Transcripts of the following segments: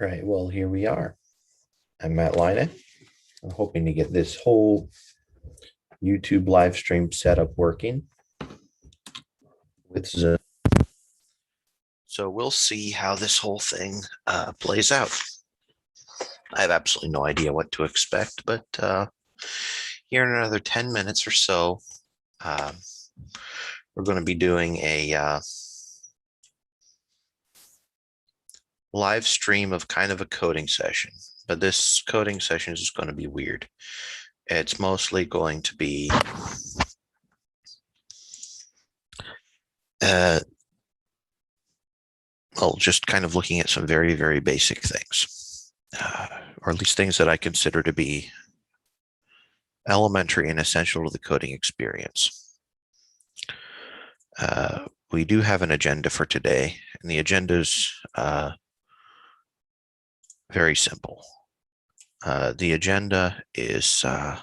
Right, well, here we are. I'm Matt Line. I'm hoping to get this whole YouTube live stream setup working with Zoom. So we'll see how this whole thing plays out. I have absolutely no idea what to expect, but here in another 10 minutes or so, uh, we're going to be doing a live stream of kind of a coding session. But this coding session is going to be weird. It's mostly going to be well, just kind of looking at some very, very basic things, or at least things that I consider to be elementary and essential to the coding experience. We do have an agenda for today, and the agenda is very simple. The agenda is I'll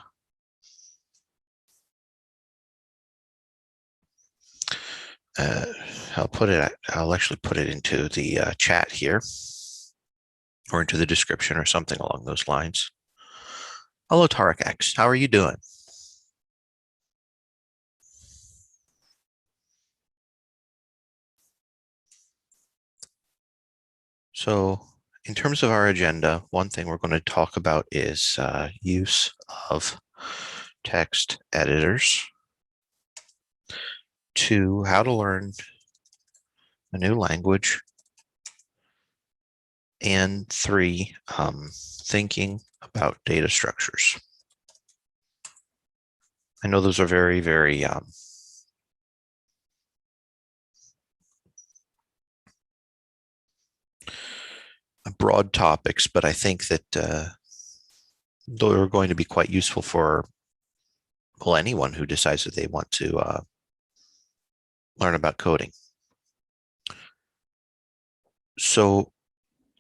actually put it into the chat here, or into the description or something along those lines. Hello, Tarek X. How are you doing? So in terms of our agenda, one thing we're going to talk about is use of text editors. 2, how to learn a new language. And 3, thinking about data structures. I know those are very, very broad topics, but I think that they're going to be quite useful for, well, anyone who decides that they want to learn about coding. So,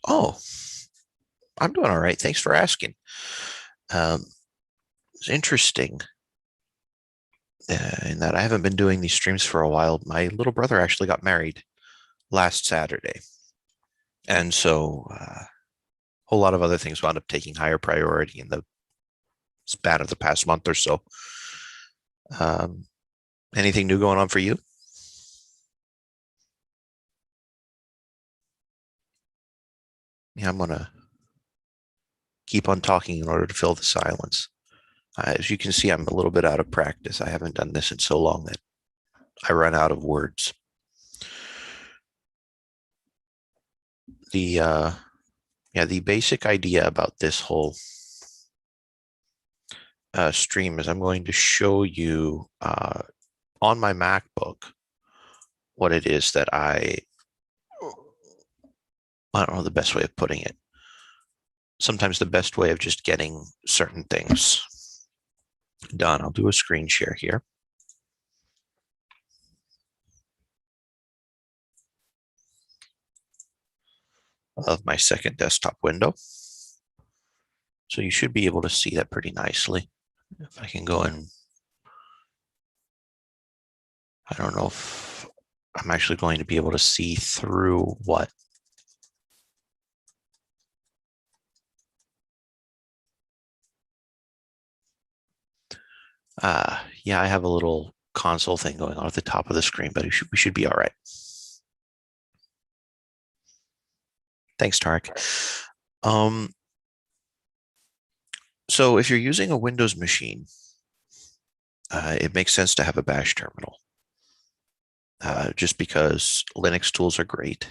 I'm doing all right. Thanks for asking. It's interesting in that I haven't been doing these streams for a while. My little brother actually got married last Saturday. And so a whole lot of other things wound up taking higher priority in the span of the past month or so. Anything new going on for you? Yeah, I'm going to keep on talking in order to fill the silence. As you can see, I'm a little bit out of practice. I haven't done this in so long that I run out of words. The basic idea about this whole stream is I'm going to show you on my MacBook what it is that I don't know the best way of putting it. Sometimes the best way of just getting certain things done. I'll do a screen share here. Of my second desktop window. So you should be able to see that pretty nicely. If I can go in, I don't know if I'm actually going to be able to see through what. Yeah, I have a little console thing going on at the top of the screen, but we should be all right. Thanks, Tarek. So if you're using a Windows machine, it makes sense to have a bash terminal. Just because Linux tools are great.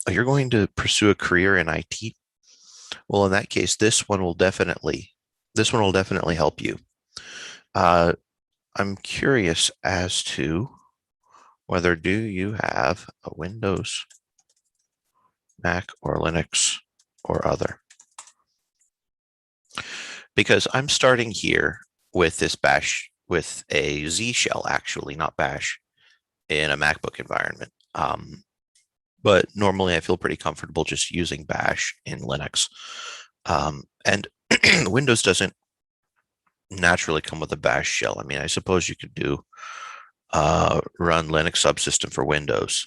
You're going to pursue a career in IT. Well, in that case, this one will definitely help you. I'm curious as to whether do you have a Windows, Mac, or Linux, or other? Because I'm starting here with this bash, with a Z shell, actually, not bash, in a MacBook environment. But normally I feel pretty comfortable just using bash in Linux. And Windows doesn't naturally come with a bash shell. I mean, I suppose you could do run Linux subsystem for Windows.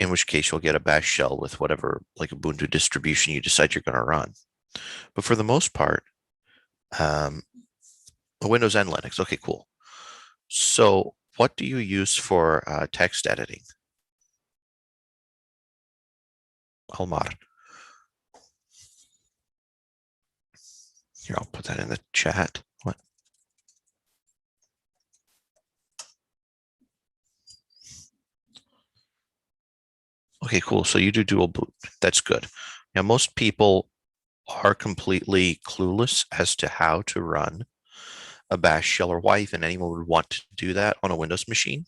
in which case you'll get a bash shell with whatever like Ubuntu distribution you decide you're going to run. But for the most part, Windows and Linux. Okay, cool. So what do you use for text editing? Almar. Here, I'll put that in the chat. What? Okay, cool. So you do dual boot. That's good. Now, most people are completely clueless as to how to run a bash shell, or why even anyone would want to do that on a Windows machine.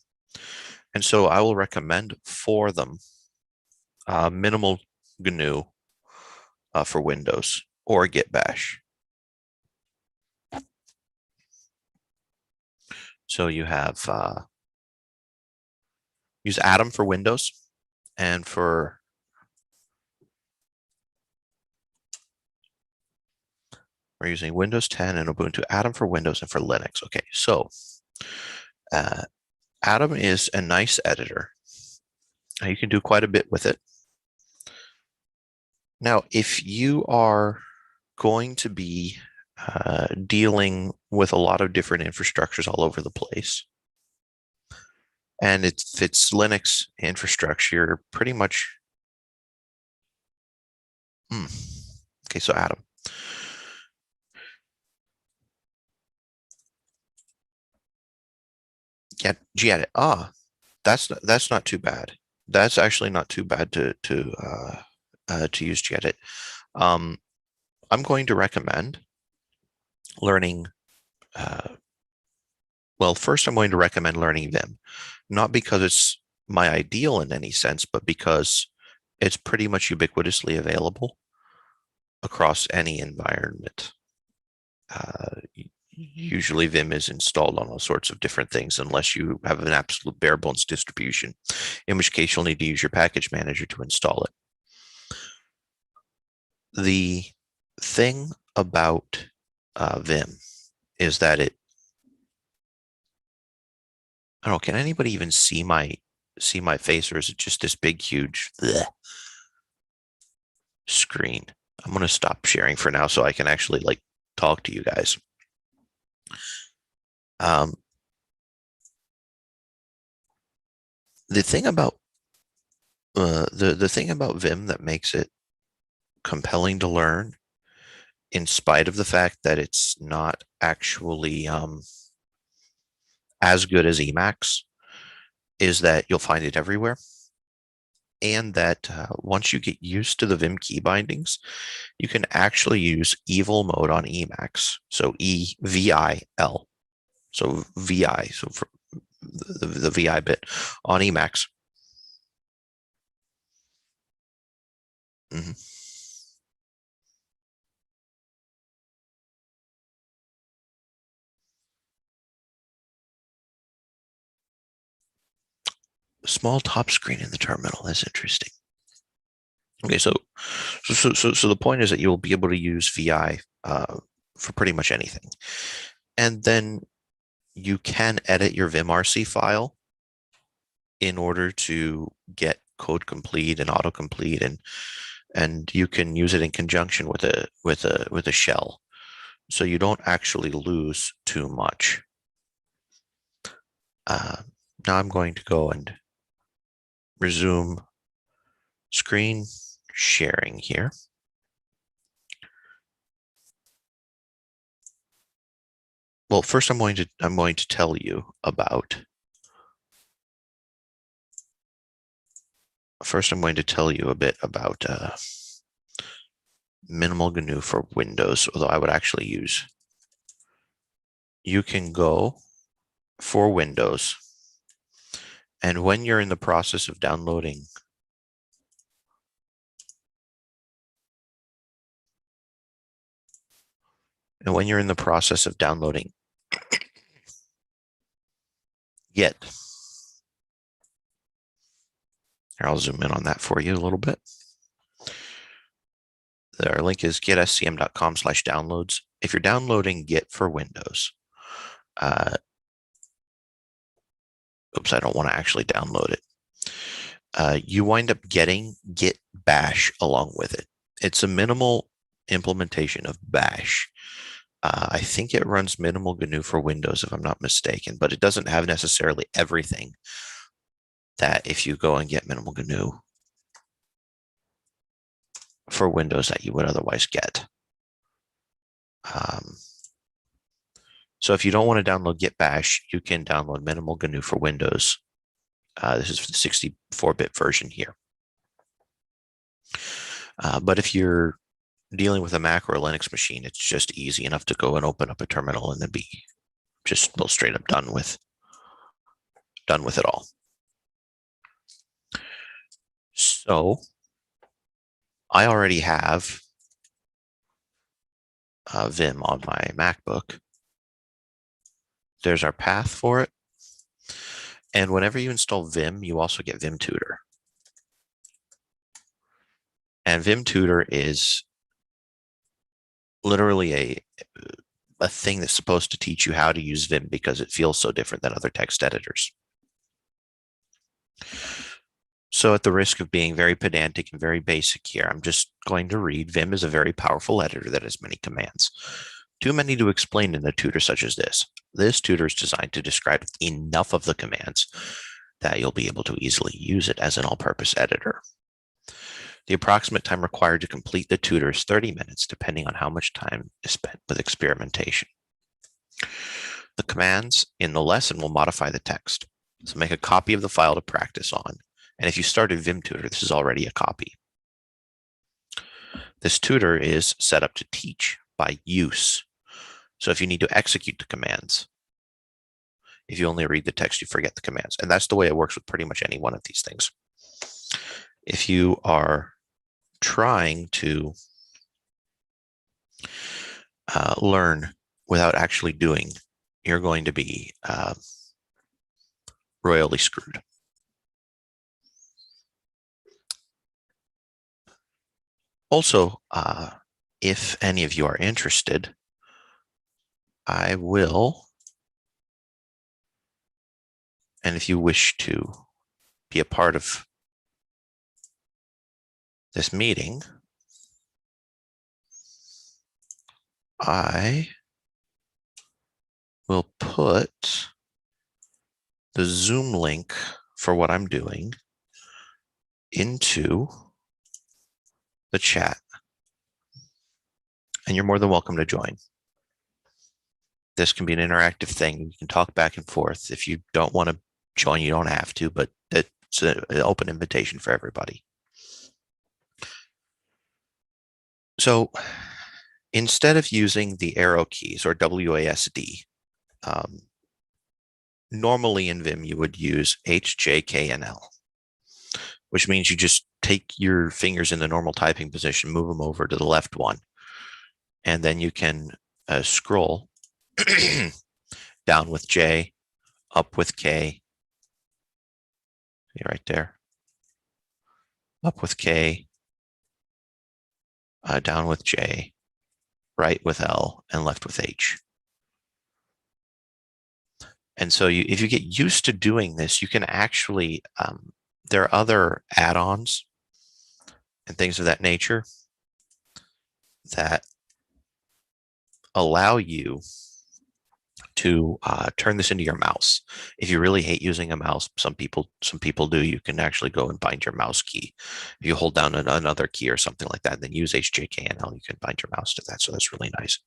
And so I will recommend for them minimal GNU for Windows or Git Bash. So you have use Atom for Windows, and we're using Windows 10 and Ubuntu. Atom for Windows and for Linux. Okay, so Atom is a nice editor. You can do quite a bit with it. Now, if you are going to be dealing with a lot of different infrastructures all over the place, and if it's Linux infrastructure, you're pretty much okay. So Atom. Yeah, gedit. That's not too bad. That's actually not too bad to use gedit. I'm going to recommend learning. Well, first, I'm going to recommend learning Vim, not because it's my ideal in any sense, but because it's pretty much ubiquitously available across any environment. Usually Vim is installed on all sorts of different things unless you have an absolute bare bones distribution, in which case you'll need to use your package manager to install it. The thing about Vim is that I don't know, can anybody even see my face, or is it just this big, huge screen? I'm going to stop sharing for now so I can actually like talk to you guys. The thing about the thing about Vim that makes it compelling to learn, in spite of the fact that it's not actually as good as Emacs, is that you'll find it everywhere. And that once you get used to the Vim key bindings, you can actually use evil mode on Emacs. So EVIL. So VI. So for the VI bit on Emacs. Mm-hmm. Small top screen in the terminal. That's interesting. Okay, so the point is that you'll be able to use VI for pretty much anything, and then you can edit your vimrc file in order to get code complete and autocomplete, and you can use it in conjunction with a shell, so you don't actually lose too much. Now I'm going to go and resume screen sharing here. Well, first I'm going to tell you about. First, I'm going to tell you a bit about minimal GNU for Windows, although I would actually use. You can go for Windows, and when you're in the process of downloading Git, here, I'll zoom in on that for you a little bit. Our link is gitscm.com/downloads. If you're downloading Git for Windows, oops, I don't want to actually download it. you wind up getting Git Bash along with it. It's a minimal implementation of Bash. I think it runs minimal GNU for Windows, if I'm not mistaken, but it doesn't have necessarily everything that if you go and get minimal GNU for Windows that you would otherwise get. So if you don't want to download Git Bash, you can download minimal GNU for Windows. This is for the 64-bit version here. But if you're dealing with a Mac or a Linux machine, it's just easy enough to go and open up a terminal and then be just straight up done with it all. So I already have Vim on my MacBook. There's our path for it. And whenever you install Vim, you also get Vim Tutor. And Vim Tutor is literally a thing that's supposed to teach you how to use Vim because it feels so different than other text editors. So at the risk of being very pedantic and very basic here, I'm just going to read. Vim is a very powerful editor that has many commands. Too many to explain in a tutor such as this. This tutor is designed to describe enough of the commands that you'll be able to easily use it as an all-purpose editor. The approximate time required to complete the tutor is 30 minutes, depending on how much time is spent with experimentation. The commands in the lesson will modify the text. So make a copy of the file to practice on. And if you started Vim Tutor, this is already a copy. This tutor is set up to teach by use. So if you need to execute the commands, if you only read the text, you forget the commands. And that's the way it works with pretty much any one of these things. If you are trying to learn without actually doing, you're going to be royally screwed. Also, if any of you are interested, I will, and if you wish to be a part of this meeting, I will put the Zoom link for what I'm doing into the chat, and you're more than welcome to join. This can be an interactive thing. You can talk back and forth. If you don't want to join, you don't have to, but it's an open invitation for everybody. So instead of using the arrow keys or WASD, normally in Vim, you would use H, J, K, and L, which means you just take your fingers in the normal typing position, move them over to the left one, and then you can scroll down with J, up with K, right there, up with K, down with J, right with L, and left with H. And so if you get used to doing this, you can actually, there are other add-ons and things of that nature that allow you to turn this into your mouse. If you really hate using a mouse, some people do, you can actually go and bind your mouse key. If you hold down another key or something like that, then use HJKNL, you can bind your mouse to that. So that's really nice.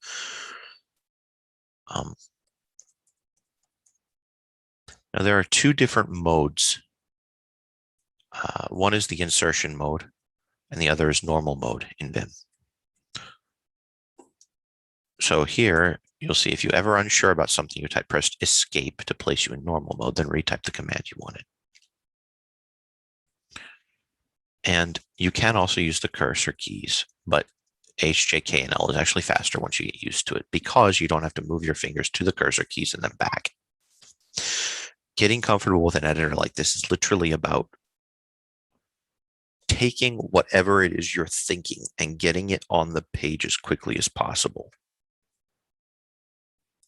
Now there are two different modes. One is the insertion mode, and the other is normal mode in Vim. So here, you'll see if you're ever unsure about something, you press escape to place you in normal mode, then retype the command you wanted. And you can also use the cursor keys, but H, J, K, and L is actually faster once you get used to it because you don't have to move your fingers to the cursor keys and then back. Getting comfortable with an editor like this is literally about taking whatever it is you're thinking and getting it on the page as quickly as possible.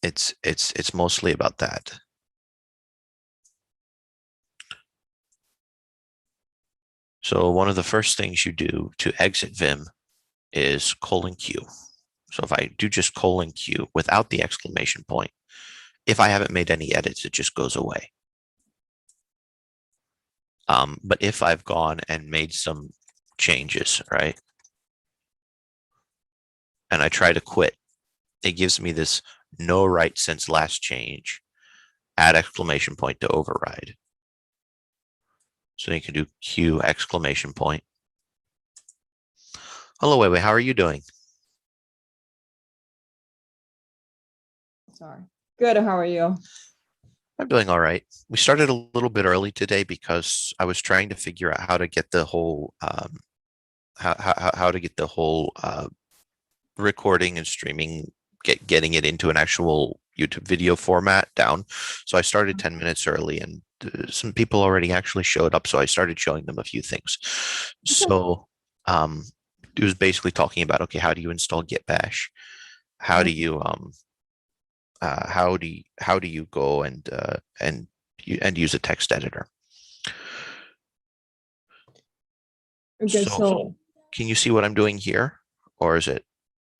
It's mostly about that. So one of the first things you do to exit Vim is :Q. So if I do just :Q without the exclamation point, if I haven't made any edits, it just goes away. But if I've gone and made some changes, right, and I try to quit, it gives me this no write since last change, add exclamation point to override. So you can do Q exclamation point. Hello, Wei, how are you doing? Sorry. Good. How are you? I'm doing all right. We started a little bit early today because I was trying to figure out how to get the whole how to get the whole recording and streaming, getting it into an actual YouTube video format down. So I started 10 minutes early, and some people already actually showed up. So I started showing them a few things. So it was basically talking about, okay, how do you install Git Bash? How do you how do you go and use a text editor? Okay, So so can you see what I'm doing here, or is it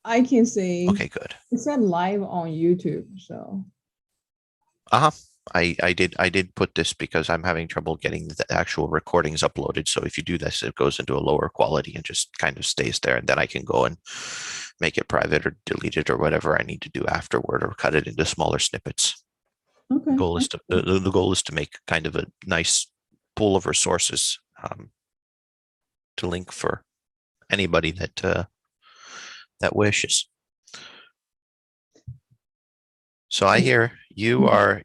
I can see okay? Good. it said live on YouTube. So I did put this because I'm having trouble getting the actual recordings uploaded. So if you do this, it goes into a lower quality and just kind of stays there, and then I can go and make it private or delete it or whatever I need to do afterward, or cut it into smaller snippets. okay. The goal is to the goal is to make kind of a nice pool of resources to link for anybody that that wishes. So I hear you are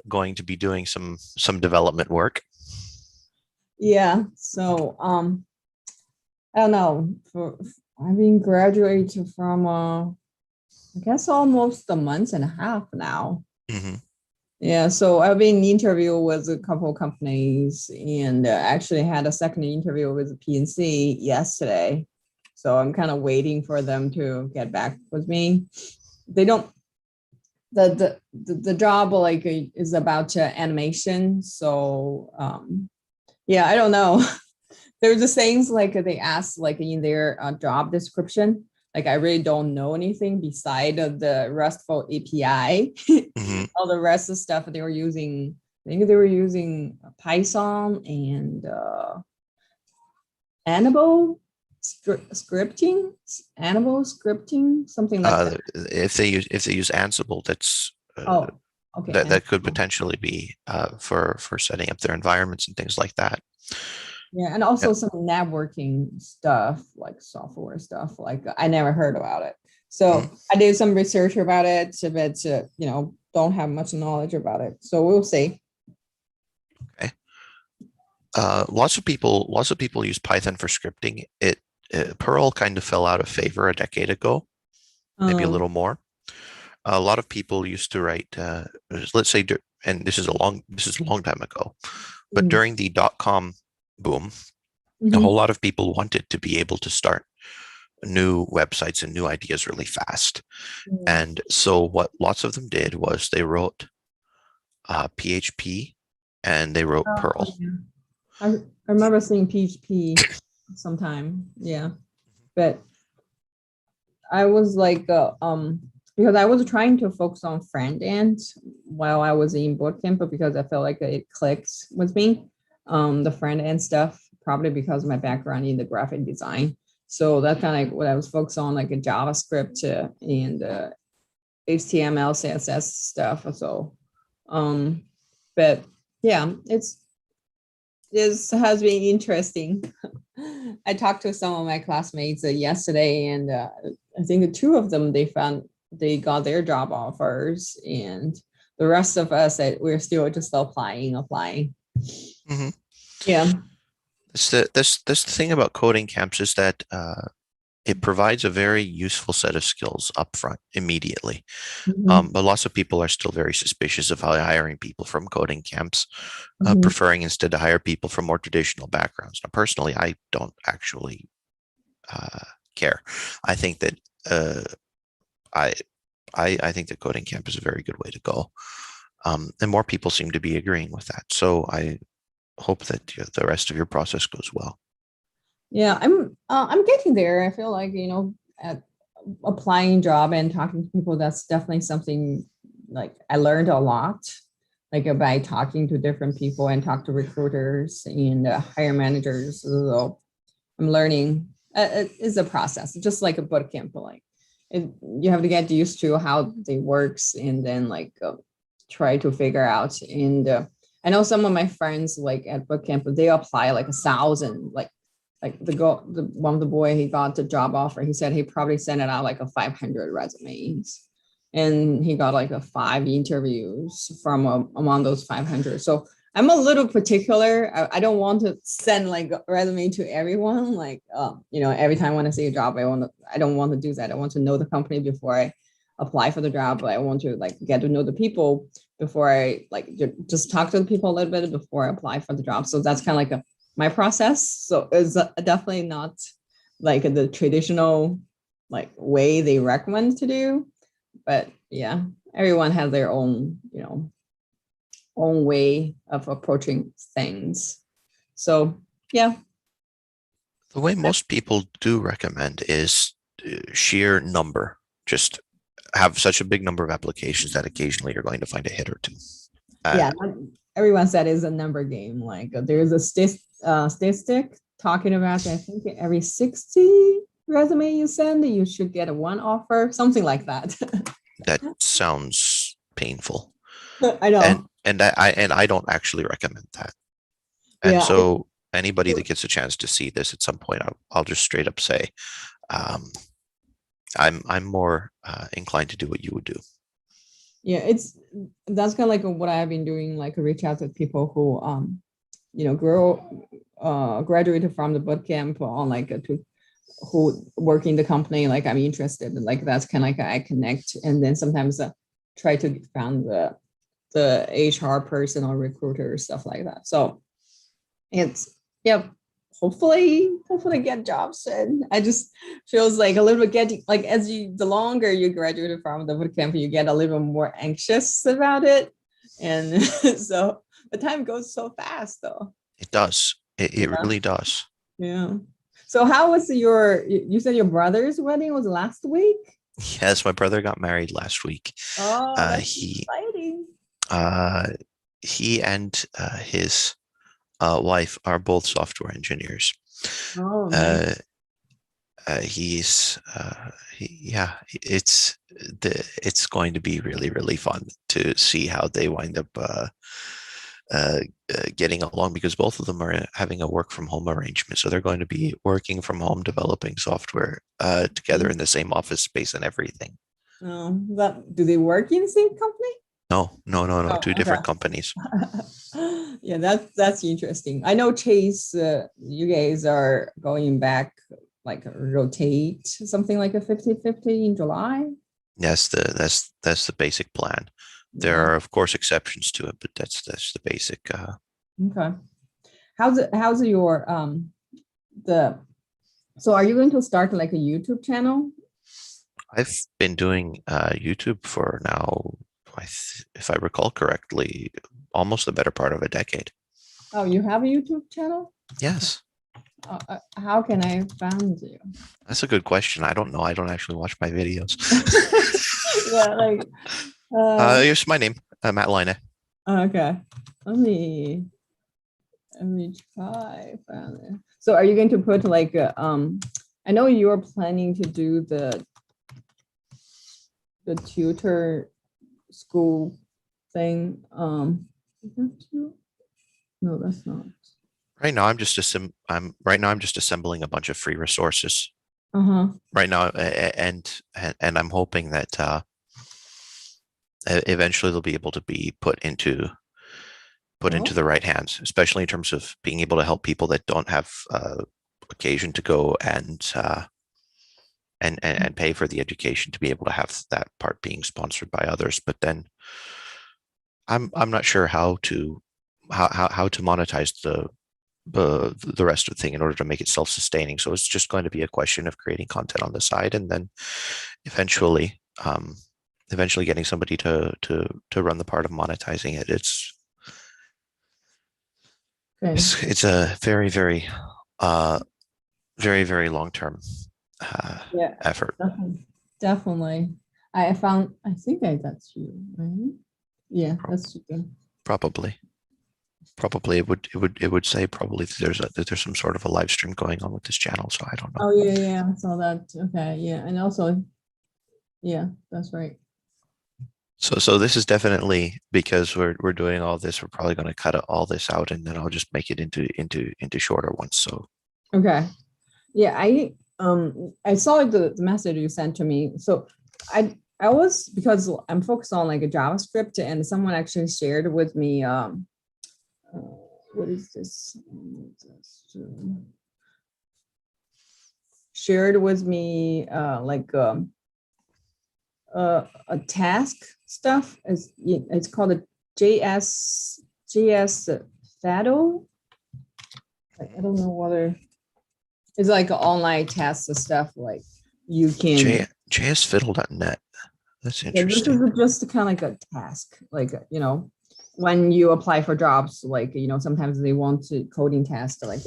going to be doing some development work. Yeah. So I don't know. I've been graduated from I guess almost a month and a half now. Mm-hmm. Yeah, so I've been interviewed with a couple of companies, and actually had a second interview with PNC yesterday. So I'm kind of waiting for them to get back with me. They don't. The job like is about animation, so yeah, I don't know. There's just things like they ask like in their job description. Like I really don't know anything beside of the RESTful API. Mm-hmm. All the rest of stuff they were using. I think they were using Python and Ansible scripting, Ansible scripting, something like that. If they use Ansible, that's Oh, okay. that could Ansible. potentially be for setting up their environments and things like that. Yeah, and also some networking stuff, like software stuff. Like I never heard about it, so I did some research about it, but don't have much knowledge about it. So we'll see. Okay. Lots of people use Python for scripting. Perl kind of fell out of favor a decade ago, maybe a little more. A lot of people used to write, let's say, and this is a long time ago, but during the .com boom, a whole lot of people wanted to be able to start new websites and new ideas really fast. And so what lots of them did was they wrote PHP and they wrote Perl. Yeah. I remember seeing PHP sometime. Yeah, but I was like, because I was trying to focus on front end while I was in bootcamp, but because I felt like it clicks with me, the front end stuff, probably because of my background in the graphic design. So that's kind of like what I was focused on, like a JavaScript and HTML, CSS stuff. So, but yeah, this has been interesting. I talked to some of my classmates yesterday, and I think two of them they got their job offers, and the rest of us we're still just applying. Mm-hmm. Yeah. This thing about coding camps is that it provides a very useful set of skills up front immediately. But lots of people are still very suspicious of hiring people from coding camps, preferring instead to hire people from more traditional backgrounds. Now, personally, I don't actually care. I think that I think that coding camp is a very good way to go, and more people seem to be agreeing with that. So hope that the rest of your process goes well. Yeah, I'm getting there. I feel like, at applying job and talking to people, that's definitely something like I learned a lot, like by talking to different people and talk to recruiters and hire managers. So I'm learning. It is a process, just like a boot camp. Like you have to get used to how they works, and then like try to figure out. And I know some of my friends like at boot camp, they apply like 1,000, like the one of the boy, he got the job offer. He said he probably sent it out like a 500 resumes, and he got like a 5 interviews from among those 500. So I'm a little particular. I don't want to send like a resume to everyone. Like, every time when I see a job, I don't want to do that. I want to know the company before I apply for the job. I want to like get to know the people before I like just talk to the people a little bit before I apply for the job. So that's kind of like my process. So it's definitely not like the traditional like way they recommend to do, but yeah, everyone has their own, own way of approaching things. So yeah. The way most people do recommend is sheer number. Just have such a big number of applications that occasionally you're going to find a hit or two. Yeah, everyone said it's a number game. Like there's a statistic talking about, I think every 60 resume you send, you should get a one offer, something like that. That sounds painful. I know. And I don't actually recommend that. And Yeah. so anybody that gets a chance to see this at some point, I'll just straight up say, um, I'm more inclined to do what you would do. Yeah, that's kind of like what I've been doing, like reach out to people who graduated from the boot camp on like to who work in the company, like I'm interested, like that's kind of like I connect, and then sometimes try to find the HR person or recruiter, stuff like that. So it's, yeah, hopefully get jobs. And I just feels like a little bit getting like the longer you graduated from the boot camp, you get a little more anxious about it, and so the time goes so fast though. It does. It Yeah. really does. Yeah. So how was you said your brother's wedding was last week? Yes, my brother got married last week. Oh, that's He exciting. uh, he and his wife are both software engineers. Oh, nice. Uh, yeah, it's going to be really, really fun to see how they wind up uh, getting along, because both of them are having a work from home arrangement. So they're going to be working from home, developing software together in the same office space and everything. Oh, but do they work in the same company? No, no, no, no. Oh, Two different companies. yeah, that's interesting. I know Chase, you guys are going back, like rotate something like a 50-50 in July. Yes, that's the basic plan. There Yeah. are of course exceptions to it, but that's the basic. Okay. How's your the so are you going to start like a YouTube channel? I've been doing YouTube for now, if I recall correctly, almost the better part of a decade. Oh, you have a YouTube channel? Yes, How can I find you? that's a good question. I don't know. I don't actually watch my videos. Yeah, like Here's my name, Matt Line. okay. Let me try find it. So are you going to put like I know you're planning to do the tutor school thing. Is that true? No, that's not. Right now, I'm just assembling a bunch of free resources Uh-huh. right now, and I'm hoping that eventually they'll be able to be put into Oh, the right hands, especially in terms of being able to help people that don't have occasion to go and pay for the education, to be able to have that part being sponsored by others. But then I'm not sure how to monetize the rest of the thing in order to make it self-sustaining. So it's just going to be a question of creating content on the side, and then eventually getting somebody to run the part of monetizing it. Okay. It's a very, uh, very long-term Yeah. effort. Definitely. I think I got you, right? Yeah, Pro- that's you. Probably, probably it would say probably that there's some sort of a live stream going on with this channel. So I don't know. Oh, yeah, yeah. I saw that. Okay. Yeah. And also, yeah, that's right. So this is definitely because we're doing all this. We're probably going to cut all this out, and then I'll just make it into shorter ones. So Okay. Yeah, I saw the message you sent to me. So I was because I'm focused on like a JavaScript and someone actually shared with me uh, what is this? Shared with me like a task stuff. It's called a JS Fado. I don't know whether it's like an online test and stuff like you can. JSFiddle.net. That's Yeah, this interesting. is just kind of like a task, like when you apply for jobs, like sometimes they want to coding test, like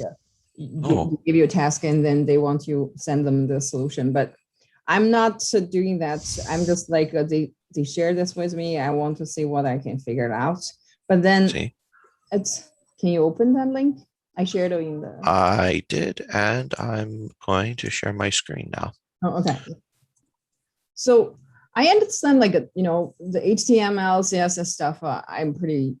Oh, give you a task and then they want you send them the solution. But I'm not doing that. I'm just like they share this with me. I want to see what I can figure it out. But then see, it's can you open that link? I shared it in the. I did, and I'm going to share my screen now. Oh, okay. So I understand like the HTML, CSS stuff. I'm pretty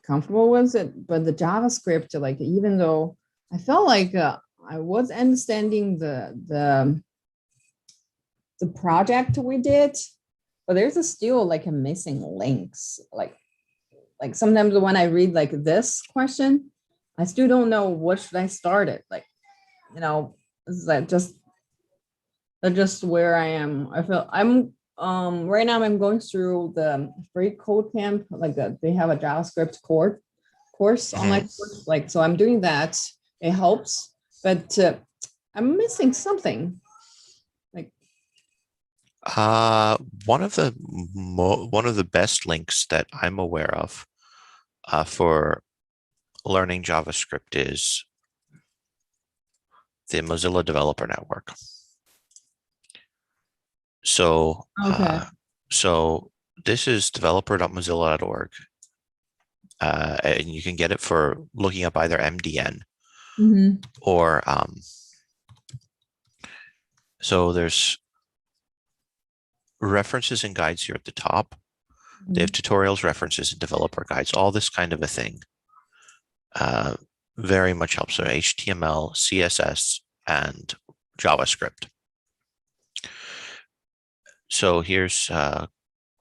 comfortable with it, but the JavaScript, like even though I felt like I was understanding the project we did, but there's still like a missing links. Like sometimes when I read like this question, I still don't know what should I start it. Like is that just where I am. I feel I'm right now I'm going through the free code camp. Like they have a JavaScript course online Mhm. course. Like so I'm doing that. It helps, but I'm missing something. Like Uh, one of the best links that I'm aware of for learning JavaScript is the Mozilla Developer Network. So, okay. so this is developer.mozilla.org, and you can get it for looking up either MDN Mm-hmm. or so there's references and guides here at the top. They have tutorials, references, and developer guides, all this kind of a thing. Very much helps. So HTML, CSS, and JavaScript. So here's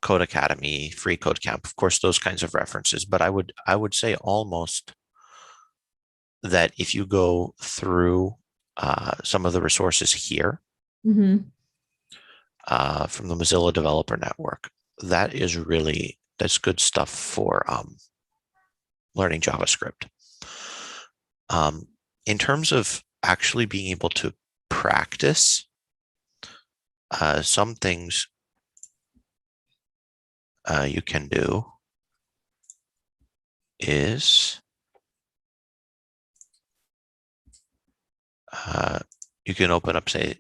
Code Academy, Free Code Camp, of course, those kinds of references. But I would say almost that if you go through some of the resources here Mm-hmm. from the Mozilla Developer Network, that's good stuff for learning JavaScript. In terms of actually being able to practice, some things you can do is you can open up, say,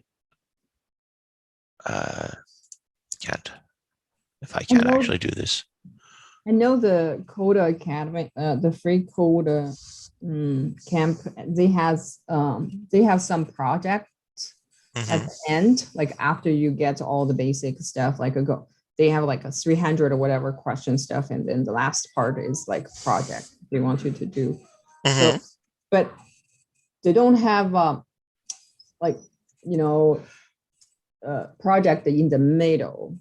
can't, if I I can know actually do this. I know the Coda Academy, the free Coda camp. They have some project at Mm-hmm. the end, like after you get all the basic stuff, like they have like a 300 or whatever question stuff, and then the last part is like project they want you to do. So, Mm-hmm. but they don't have like you know project in the middle.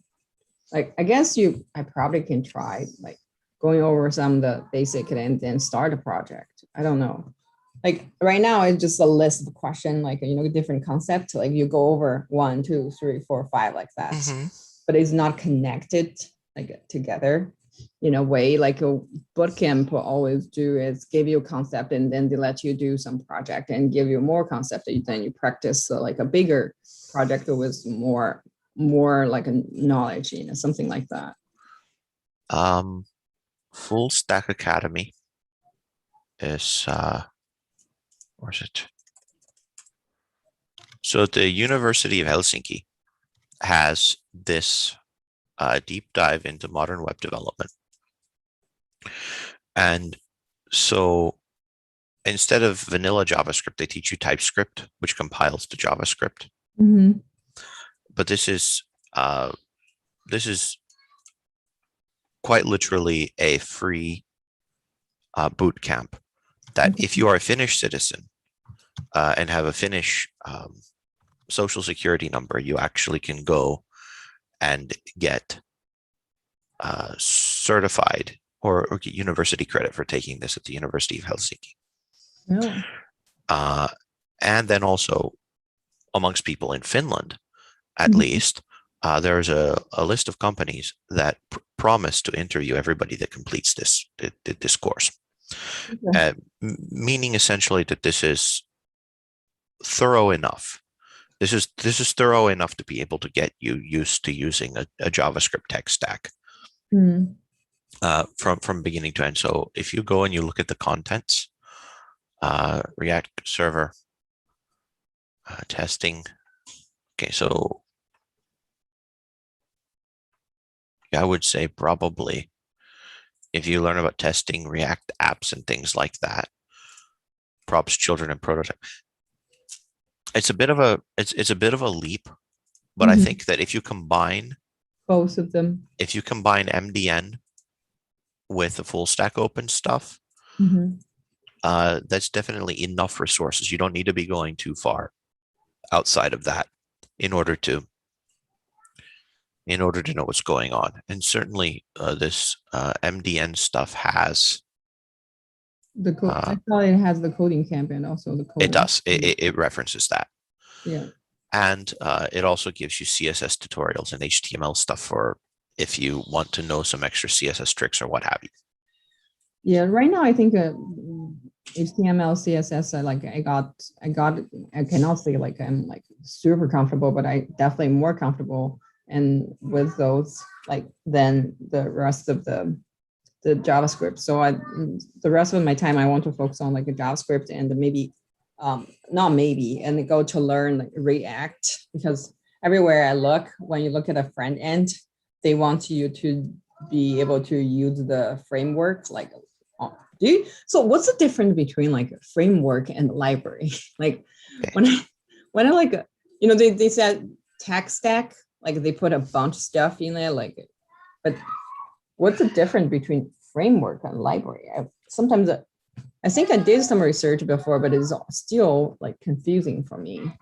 Like I guess I probably can try like going over some of the basic and then start a project. I don't know. Like right now it's just a list of question, like different concept. Like you go over 1, 2, 3, 4, 5 like that, Mm-hmm. but it's not connected like together in a way like a boot camp will always do is give you a concept and then they let you do some project and give you more concept that then you practice like a bigger project with more like a knowledge, something like that. Full Stack Academy is Or is it? So the University of Helsinki has this deep dive into modern web development. And so instead of vanilla JavaScript, they teach you TypeScript, which compiles to JavaScript. Mm-hmm. But this is quite literally a free boot camp that if you are a Finnish citizen and have a Finnish social security number, you actually can go and get certified or get university credit for taking this at the University of Helsinki. Really? And then also amongst people in Finland, at Mhm. least, there's a list of companies that promise to interview everybody that completes this course. Okay. Meaning essentially that this is thorough enough. This is thorough enough to be able to get you used to using a JavaScript tech stack Mm. from beginning to end. So if you go and you look at the contents, React server testing. Okay, so I would say probably if you learn about testing React apps and things like that, props, children, and prototype. It's a bit of a leap, but I Mhm. think that if you combine Both of them. MDN with the full stack open stuff, Mhm. that's definitely enough resources. You don't need to be going too far outside of that in order to know what's going on. And certainly this MDN stuff has The code. uh, I thought it has the coding camp and also the it coding. does it references that. Yeah. And it also gives you CSS tutorials and HTML stuff for if you want to know some extra CSS tricks or what have you. Yeah. Right now, I think HTML, CSS. I cannot say like I'm like super comfortable, but I definitely more comfortable and with those like than the rest of the JavaScript. So the rest of my time I want to focus on like a JavaScript and maybe not maybe and go to learn like React because everywhere I look, when you look at a front end, they want you to be able to use the framework like so what's the difference between like a framework and library? Like when I like they said tech stack, like they put a bunch of stuff in there, like but what's the difference between framework and library? Sometimes I think I did some research before, but it's still like confusing for me.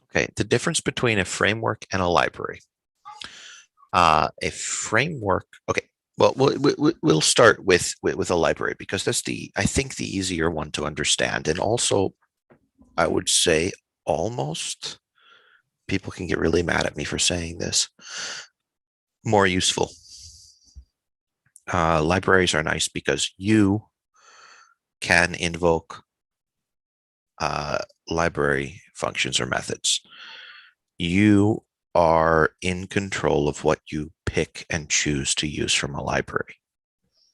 Okay, the difference between a framework and a library. A framework. Okay, well, we'll start with a library because that's I think the easier one to understand, and also I would say almost people can get really mad at me for saying this. More useful. Libraries are nice because you can invoke library functions or methods. You are in control of what you pick and choose to use from a library.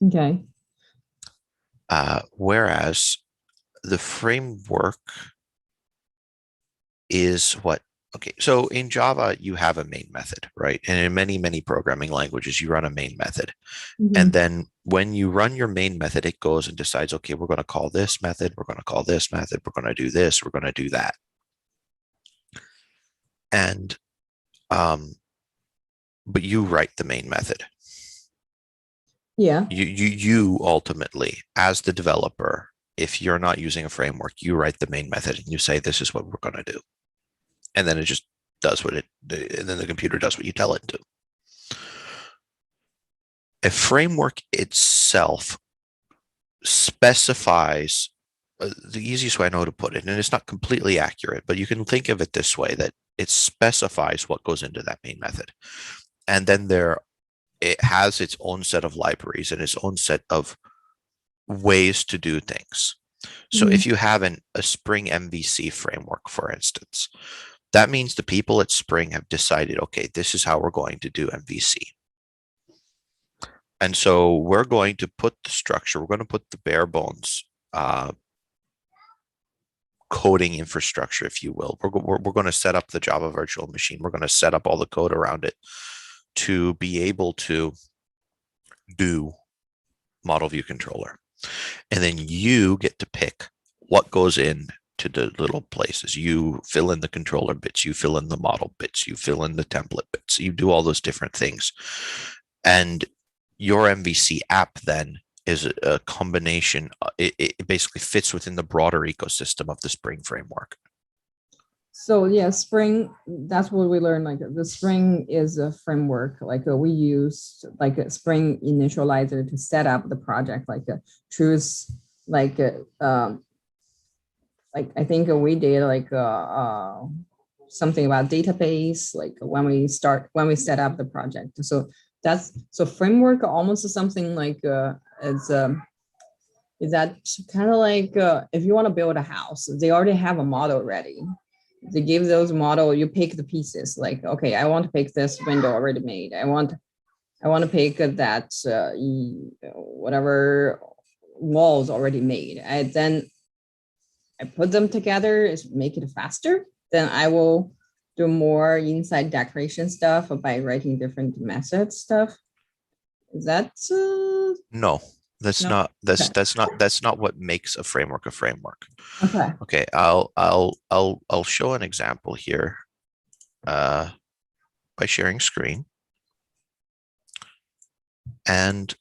Okay. Whereas the framework is what, okay, so in Java, you have a main method, right? And in many programming languages, you run a main method. Mhm. And then when you run your main method, it goes and decides, okay, we're going to call this method, we're going to call this method, we're going to do this, we're going to do that. And, but you write the main method. Yeah. You ultimately, as the developer, if you're not using a framework, you write the main method and you say, this is what we're going to do. And then it just does and then the computer does what you tell it to. A framework itself specifies the easiest way I know to put it, and it's not completely accurate, but you can think of it this way, that it specifies what goes into that main method. And then it has its own set of libraries and its own set of ways to do things. So if you have a Spring MVC framework, for instance, that means the people at Spring have decided, okay, this is how we're going to do MVC. And so we're going to put the structure, we're going to put the bare bones coding infrastructure, if you will. We're going to set up the Java virtual machine. We're going to set up all the code around it to be able to do model view controller. And then you get to pick what goes in to the little places. You fill in the controller bits, you fill in the model bits, you fill in the template bits, you do all those different things. And your MVC app then is a combination. It basically fits within the broader ecosystem of the Spring framework. So yeah, Spring, that's what we learned. Like the Spring is a framework. Like we use like a Spring initializer to set up the project, like choose like I think we did like something about database, like when we set up the project. So so framework almost something like is that kind of like if you want to build a house, they already have a model ready. They give those model, you pick the pieces. Like, okay, I want to pick this window already made. I want to pick that whatever walls already made. Then I put them together, is make it faster. Then I will do more inside decoration stuff by writing different methods stuff. Is that No, that's no? not Okay. that's not what makes a framework a framework. Okay. Okay, I'll show an example here by sharing screen. And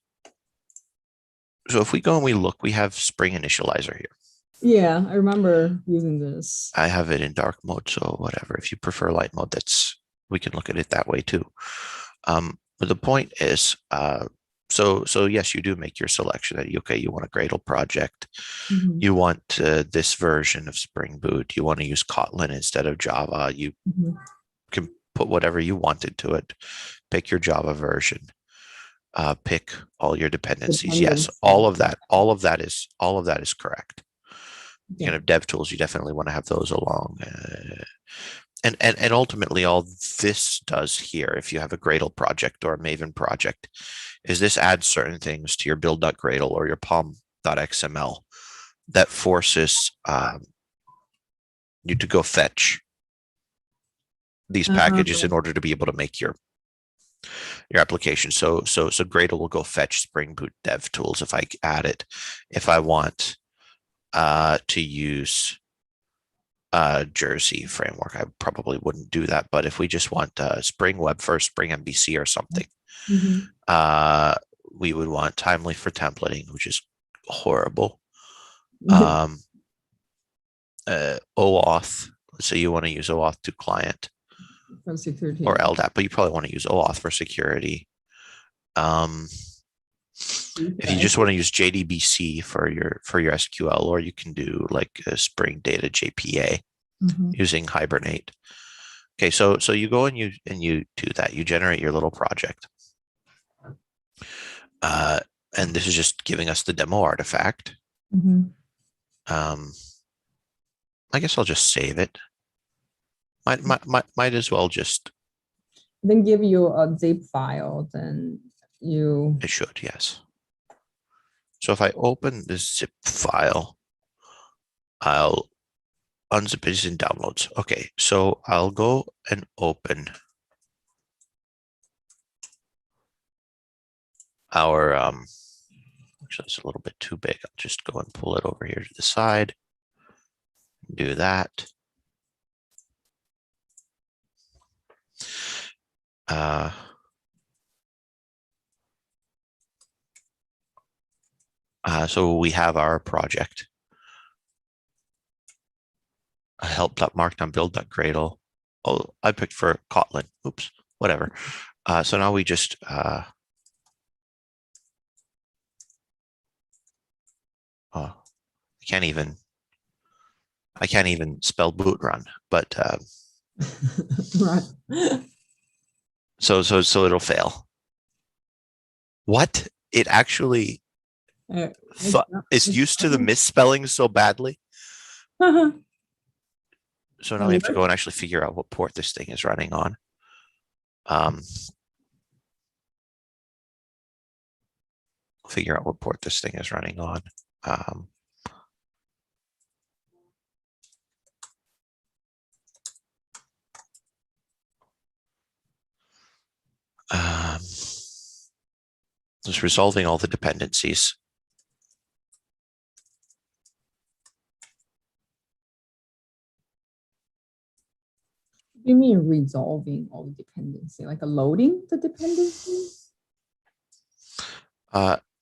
so if we go and we look, we have Spring Initializer here. Yeah, I remember using this. I have it in dark mode, so whatever. If you prefer light mode, we can look at it that way too. But the point is, so yes, you do make your selection that you want a Gradle project. Mhm. You want this version of Spring Boot. You want to use Kotlin instead of Java. You Mhm. can put whatever you want into it. Pick your Java version. Pick all your dependencies. Yes, all of that is correct. Okay. Kind of dev tools, you definitely want to have those along. And ultimately, all this does here, if you have a Gradle project or a Maven project, is this adds certain things to your build.gradle or your pom.xml that forces you to go fetch these packages in order to be able to make your application. So Gradle will go fetch Spring Boot dev tools if I add it. If I want to use Jersey framework, I probably wouldn't do that. But if we just want Spring Web First, Spring MVC or something, we would want Timely for templating, which is horrible. OAuth. So you want to use OAuth to client For security. or LDAP, but you probably want to use OAuth for security. If you just want to use JDBC for your SQL, or you can do like a Spring Data JPA using Hibernate. Okay, so you go and you do that. You generate your little project, and this is just giving us the demo artifact. I guess I'll just save it. Might as well just. Then give you a zip file. Then you. It should, yes. So if I open this zip file, I'll unzip it in downloads. Okay, so I'll go and open our actually it's a little bit too big. I'll just go and pull it over here to the side. Do that. So we have our project. help.markdown.build.gradle. Oh, I picked for Kotlin. Oops, whatever. So now we just I can't even spell boot run, but Right. so it'll fail. What? It actually it's used to the misspelling so badly. So now we have to go and actually figure out what port this thing is running on. Figure out what port this thing is running on. Just resolving all the dependencies. What do you mean resolving all the dependency, like a loading the dependency?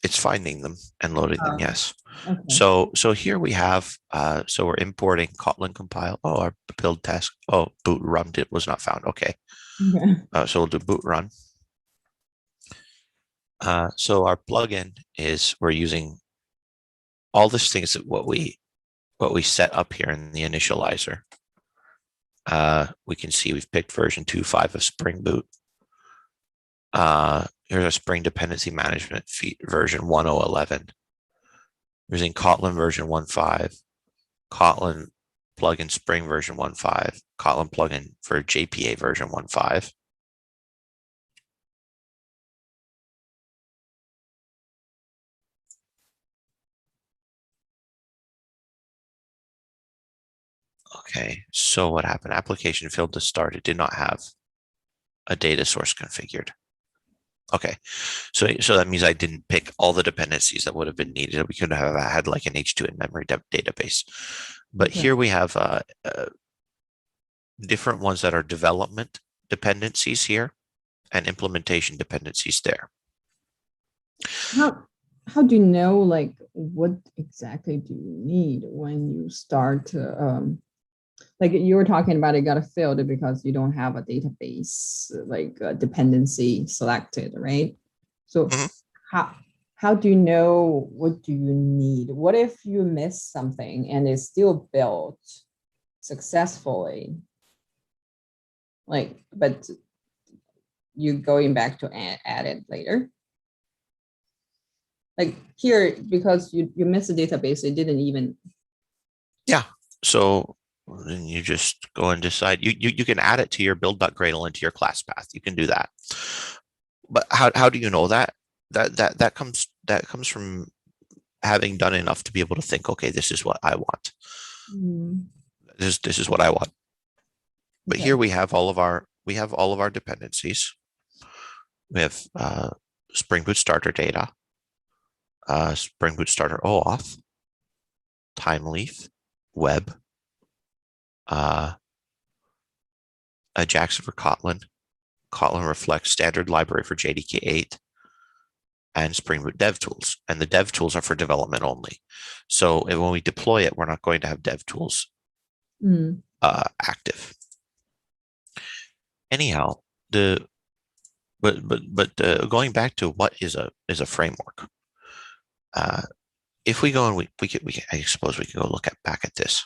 It's finding them and loading them, yes. Okay. So here we have, so we're importing Kotlin compile. Oh, our build task. Oh, boot run was not found. Okay. Okay. So we'll do boot run. So our plugin is, we're using all these things that what we set up here in the initializer. We can see we've picked version 2.5 of Spring Boot. Here's our Spring Dependency Management version 1011. Using Kotlin version 1.5, Kotlin plugin Spring version 1.5, Kotlin plugin for JPA version 1.5. Okay, so what happened? Application failed to start. It did not have a data source configured. Okay, so that means I didn't pick all the dependencies that would have been needed. We could have had like an H2 in-memory database. But Okay. here we have different ones that are development dependencies here and implementation dependencies there. How do you know, like, what exactly do you need when you start like you were talking about, it got failed because you don't have a database like a dependency selected, right? So how do you know what do you need? What if you miss something and it's still built successfully? Like, but you going back to add it later? Like here, because you miss a database, it didn't even. Yeah, so then you just go and decide. You can add it to your build.gradle into your class path. You can do that. But how do you know that? That comes from having done enough to be able to think, okay, this is what I want. This is what I want. But Okay. here we have all of our dependencies. We have Spring Boot starter data, Spring Boot starter OAuth, Timeleaf, web, Ajax for Kotlin, Kotlin Reflects standard library for JDK 8, and Spring Boot DevTools. And the DevTools are for development only. So when we deploy it, we're not going to have DevTools active. Anyhow, going back to what is a framework. If we go and we can, I suppose we can go look back at this.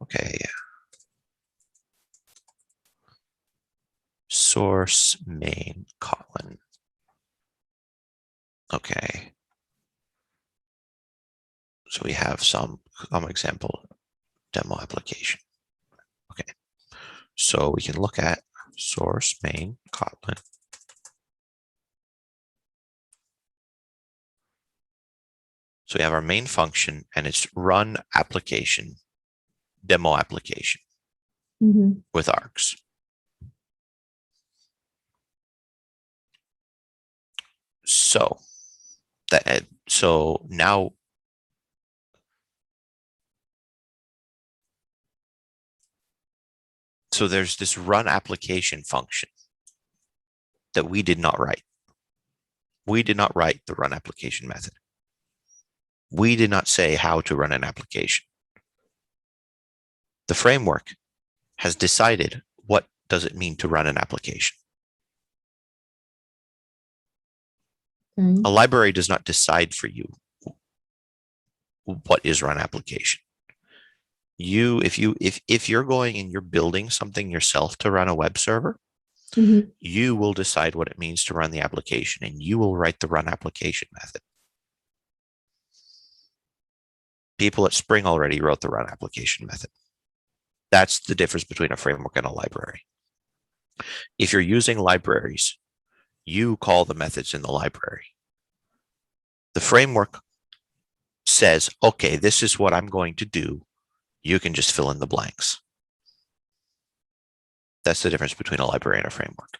Okay. Source main Kotlin. Okay. So we have some example demo application. Okay. So we can look at source main Kotlin. So we have our main function and it's run application, demo application with args. So now there's this run application function that we did not write. We did not write the run application method. We did not say how to run an application. The framework has decided what does it mean to run an application. A library does not decide for you what is run application. If you're going and you're building something yourself to run a web server, you will decide what it means to run the application and you will write the run application method. People at Spring already wrote the run application method. That's the difference between a framework and a library. If you're using libraries, you call the methods in the library. The framework says, okay, this is what I'm going to do. You can just fill in the blanks. That's the difference between a library and a framework.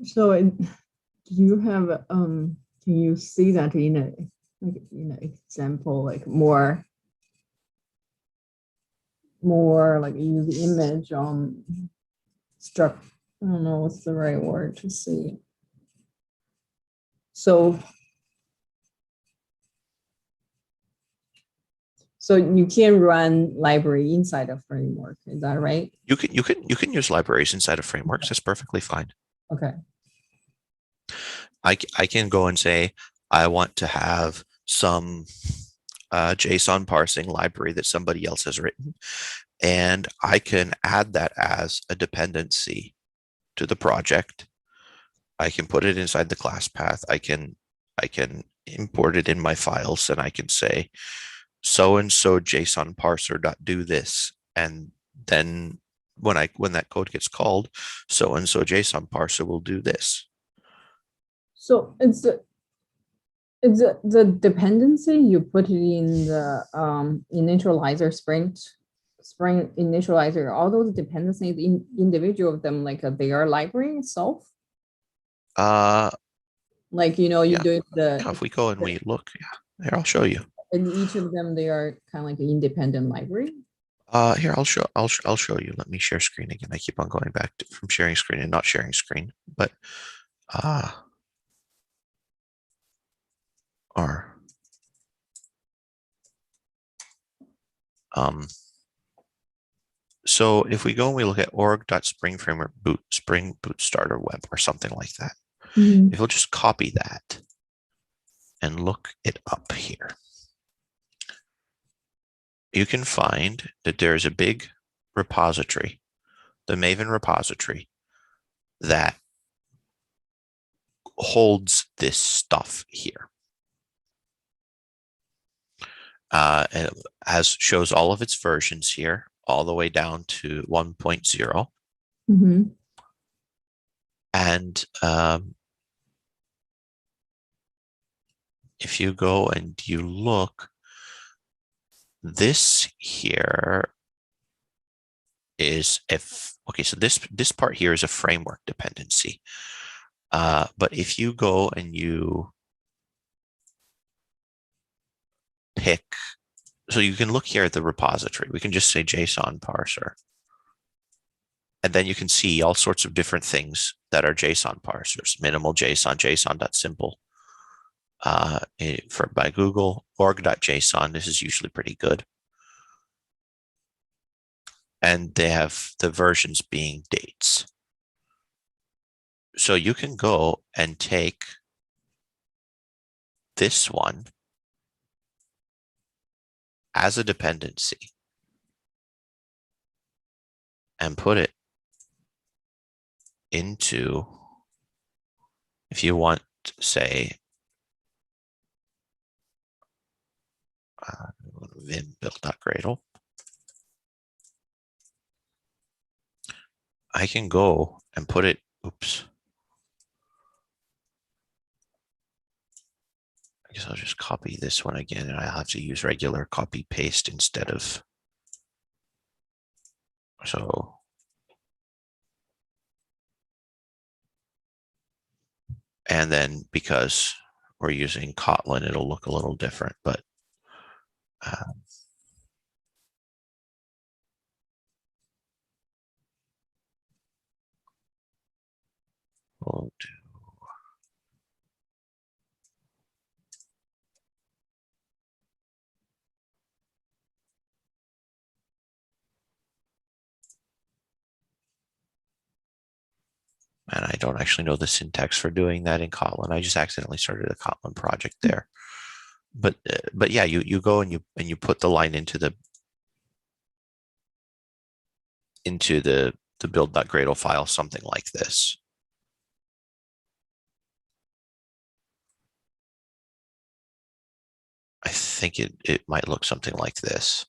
So do you have, can you see that in a, like, in an example, like more like use the image on struct, I don't know what's the right word to say. So you can run library inside a framework, is that right? You can use libraries inside of frameworks. That's perfectly fine. Okay. I can go and say, I want to have some JSON parsing library that somebody else has written, and I can add that as a dependency to the project. I can put it inside the class path. I can import it in my files, and I can say, so and so JSON parser do this, and then when that code gets called, so and so JSON parser will do this. So it's the dependency you put it in the initializer Spring initializer. All those dependencies individual of them, like their library itself. Like, you Yeah. do If we go and we look, here, I'll show you. and each of them, they are kind of like an independent library. Here, I'll show you. Let me share screen again. I keep on going back from sharing screen and not sharing screen, but so if we go and we look at org.spring-framework spring boot starter web or something like that, if we'll just copy that and look it up here, you can find that there's a big repository, the Maven repository, that holds this stuff here. And it shows all of its versions here, all the way down to 1.0. And if you go and you look, this here is okay, so this part here is a framework dependency. But if you go and you pick, so you can look here at the repository, we can just say JSON parser. And then you can see all sorts of different things that are JSON parsers, minimal JSON, JSON.simple. By Google, org.json, this is usually pretty good. And they have the versions being dates. So you can go and take this one as a dependency and put it into, if you want, say, vim build.gradle. I can go and put it, oops. I guess I'll just copy this one again, and I'll have to use regular copy paste instead of, so. And then because we're using Kotlin, it'll look a little different, but we'll do. And I don't actually know the syntax for doing that in Kotlin. I just accidentally started a Kotlin project there. But yeah, you go and you put the line into the build.gradle file, something like this. I think it might look something like this,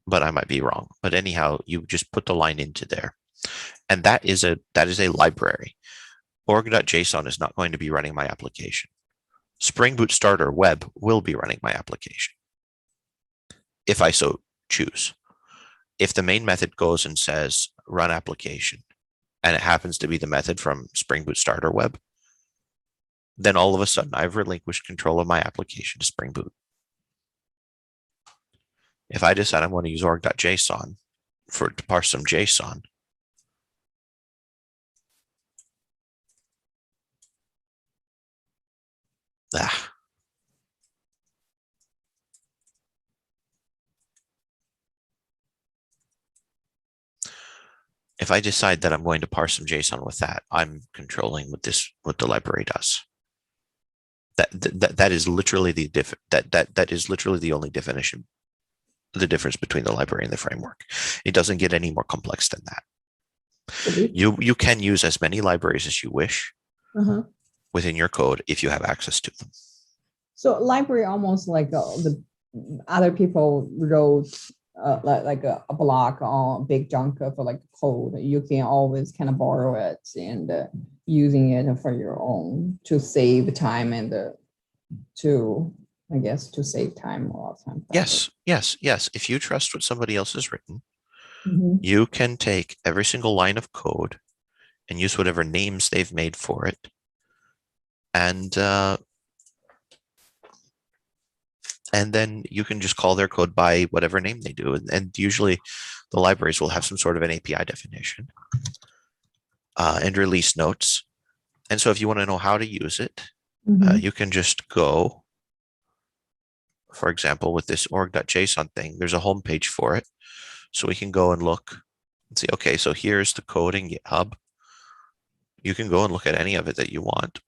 but I might be wrong. But anyhow, you just put the line into there, And that is a library. Org.json is not going to be running my application. Spring Boot Starter Web will be running my application if I so choose. If the main method goes and says run application, and it happens to be the method from Spring Boot Starter Web, then all of a sudden I've relinquished control of my application to Spring Boot. If I decide I'm going to use org.json to parse some JSON, if I decide that I'm going to parse some JSON with that, I'm controlling what the library does. That is literally that is literally the only definition, the difference between the library and the framework. It doesn't get any more complex than that. You can use as many libraries as you wish within your code if you have access to them. So library almost like the other people wrote like a block or a big chunk of like code. You can always kind of borrow it and using it for your own to save time and to save time a lot of time. Yes. If you trust what somebody else has written, Mm-hmm. you can take every single line of code and use whatever names they've made for it. And then you can just call their code by whatever name they do. And usually the libraries will have some sort of an API definition and release notes. And so if you want to know how to use it, you can just go, for example, with this org.json thing, there's a homepage for it. So we can go and look and see, okay, so here's the code in GitHub. You can go and look at any of it that you want.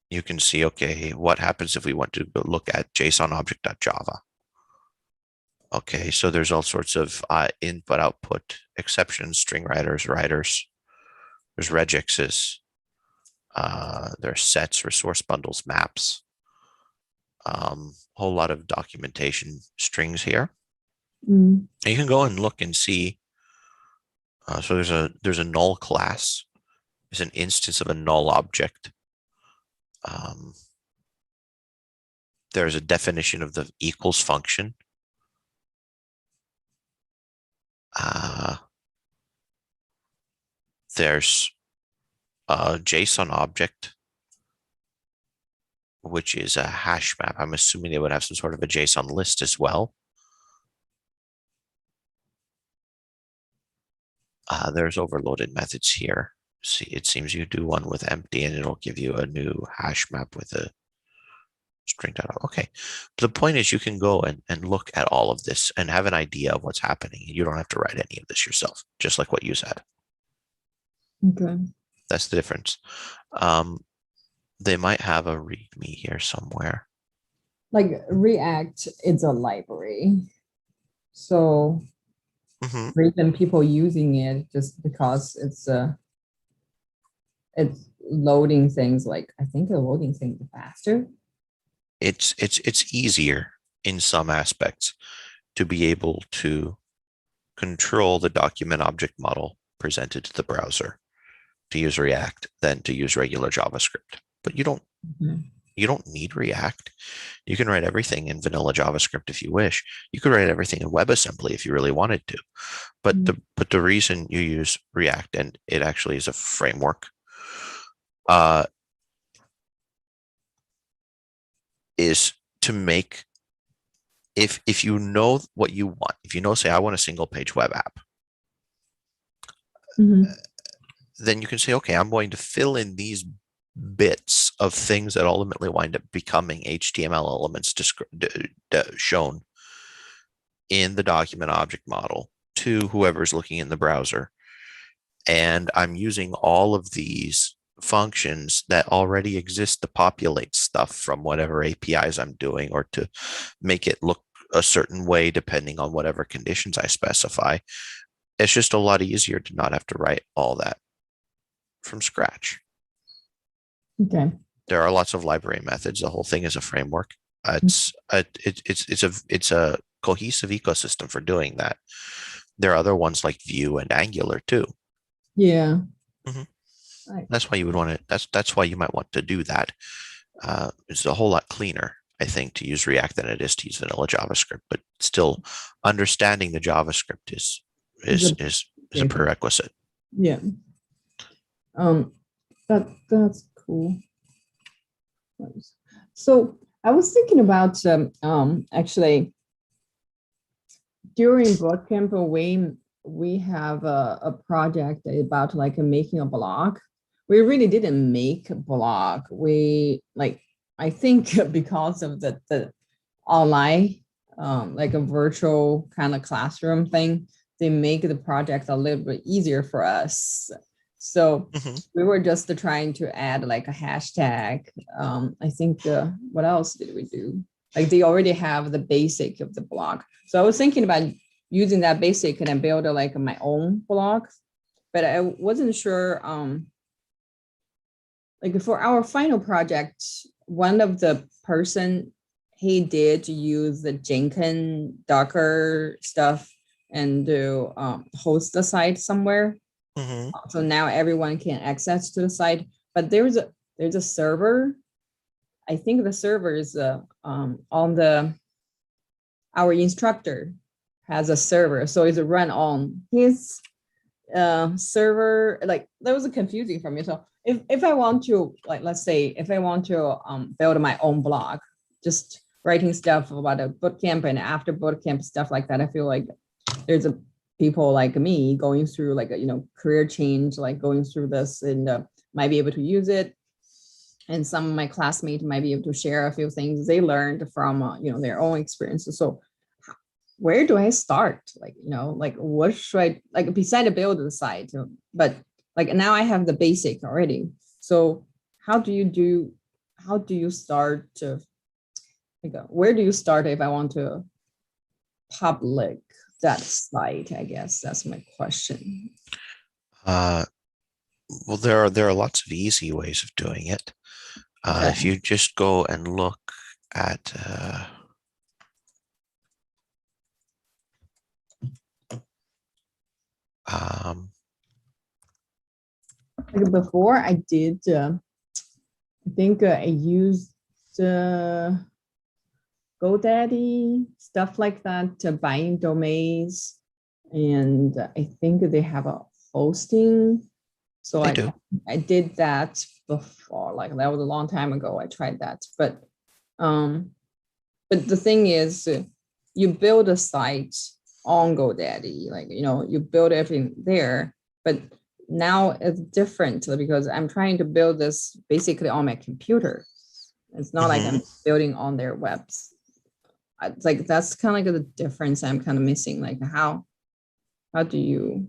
You can see, okay, what happens if we want to go look at JSON object.java? Okay, so there's all sorts of input, output, exceptions, string writers. There's regexes. There's sets, resource bundles, maps. Whole lot of documentation strings here. And you can go and look and see. So there's a null class. There's an instance of a null object. There's a definition of the equals function. There's a JSON object, which is a hash map. I'm assuming they would have some sort of a JSON list as well. There's overloaded methods here. See, it seems you do one with empty and it'll give you a new hash map with a string data. Okay. But the point is you can go and look at all of this and have an idea of what's happening. You don't have to write any of this yourself, just like what you said. Okay. That's the difference. They might have a README here somewhere. Like React is a library. So reason people using it just because it's loading things like I think it's loading things faster. It's easier in some aspects to be able to control the document object model presented to the browser to use React than to use regular JavaScript. But you don't need React. You can write everything in vanilla JavaScript if you wish. You could write everything in WebAssembly if you really wanted to. But the reason you use React, and it actually is a framework, is to make, if you know what you want, if you know, say, I want a single page web app, then you can say, okay, I'm going to fill in these bits of things that ultimately wind up becoming HTML elements shown in the document object model to whoever's looking in the browser. And I'm using all of these functions that already exist to populate stuff from whatever APIs I'm doing or to make it look a certain way depending on whatever conditions I specify. It's just a lot easier to not have to write all that from scratch. Okay. There are lots of library methods. The whole thing is a framework. It's a cohesive ecosystem for doing that. there are other ones like Vue and Angular too. Yeah. Mhm. Right. That's why you would want to. That's why you might want to do that. It's a whole lot cleaner, I think, to use React than it is to use vanilla JavaScript. But still, understanding the JavaScript It's a is a prerequisite. yeah. That's cool. So I was thinking about actually during bootcamp we have a project about like making a blog. We really didn't make a blog. We like I think because of the online like a virtual kind of classroom thing, they make the project a little bit easier for us. So Mhm. we were just trying to add like a hashtag. I think what else did we do? Like they already have the basic of the blog. So I was thinking about using that basic and then build like my own blog, but I wasn't sure. Like for our final project, one of the person he did use the Jenkins Docker stuff and to host the site somewhere. Mhm. So now everyone can access to the site. But there's a server. I think the server is on the our instructor has a server, so it's run on his server. Like that was confusing for me. So if I want to, like, let's say if I want to build my own blog, just writing stuff about a bootcamp and after bootcamp stuff like that, I feel like there's a people like me going through like a career change, like going through this and might be able to use it. And some of my classmates might be able to share a few things they learned from their own experiences. So where do I start? Like, like what should I like beside the build the site? But like now I have the basic already. So how do you start to like where do you start if I want to public that site? I guess that's my question. Uh, well, there are lots of easy ways of doing it. Okay. If you just go and look at um, Like before I did, I think I used GoDaddy, stuff like that, to buying domains. And I think they have a hosting. So they I, do. I did that before, like that was a long time ago. I tried that. Um, but the thing is, you build a site on GoDaddy, like, you build everything there. But now it's different because I'm trying to build this basically on my computer. It's not like Mhm. I'm building on their webs. It's like that's kind of like the difference I'm kind of missing. Like how do you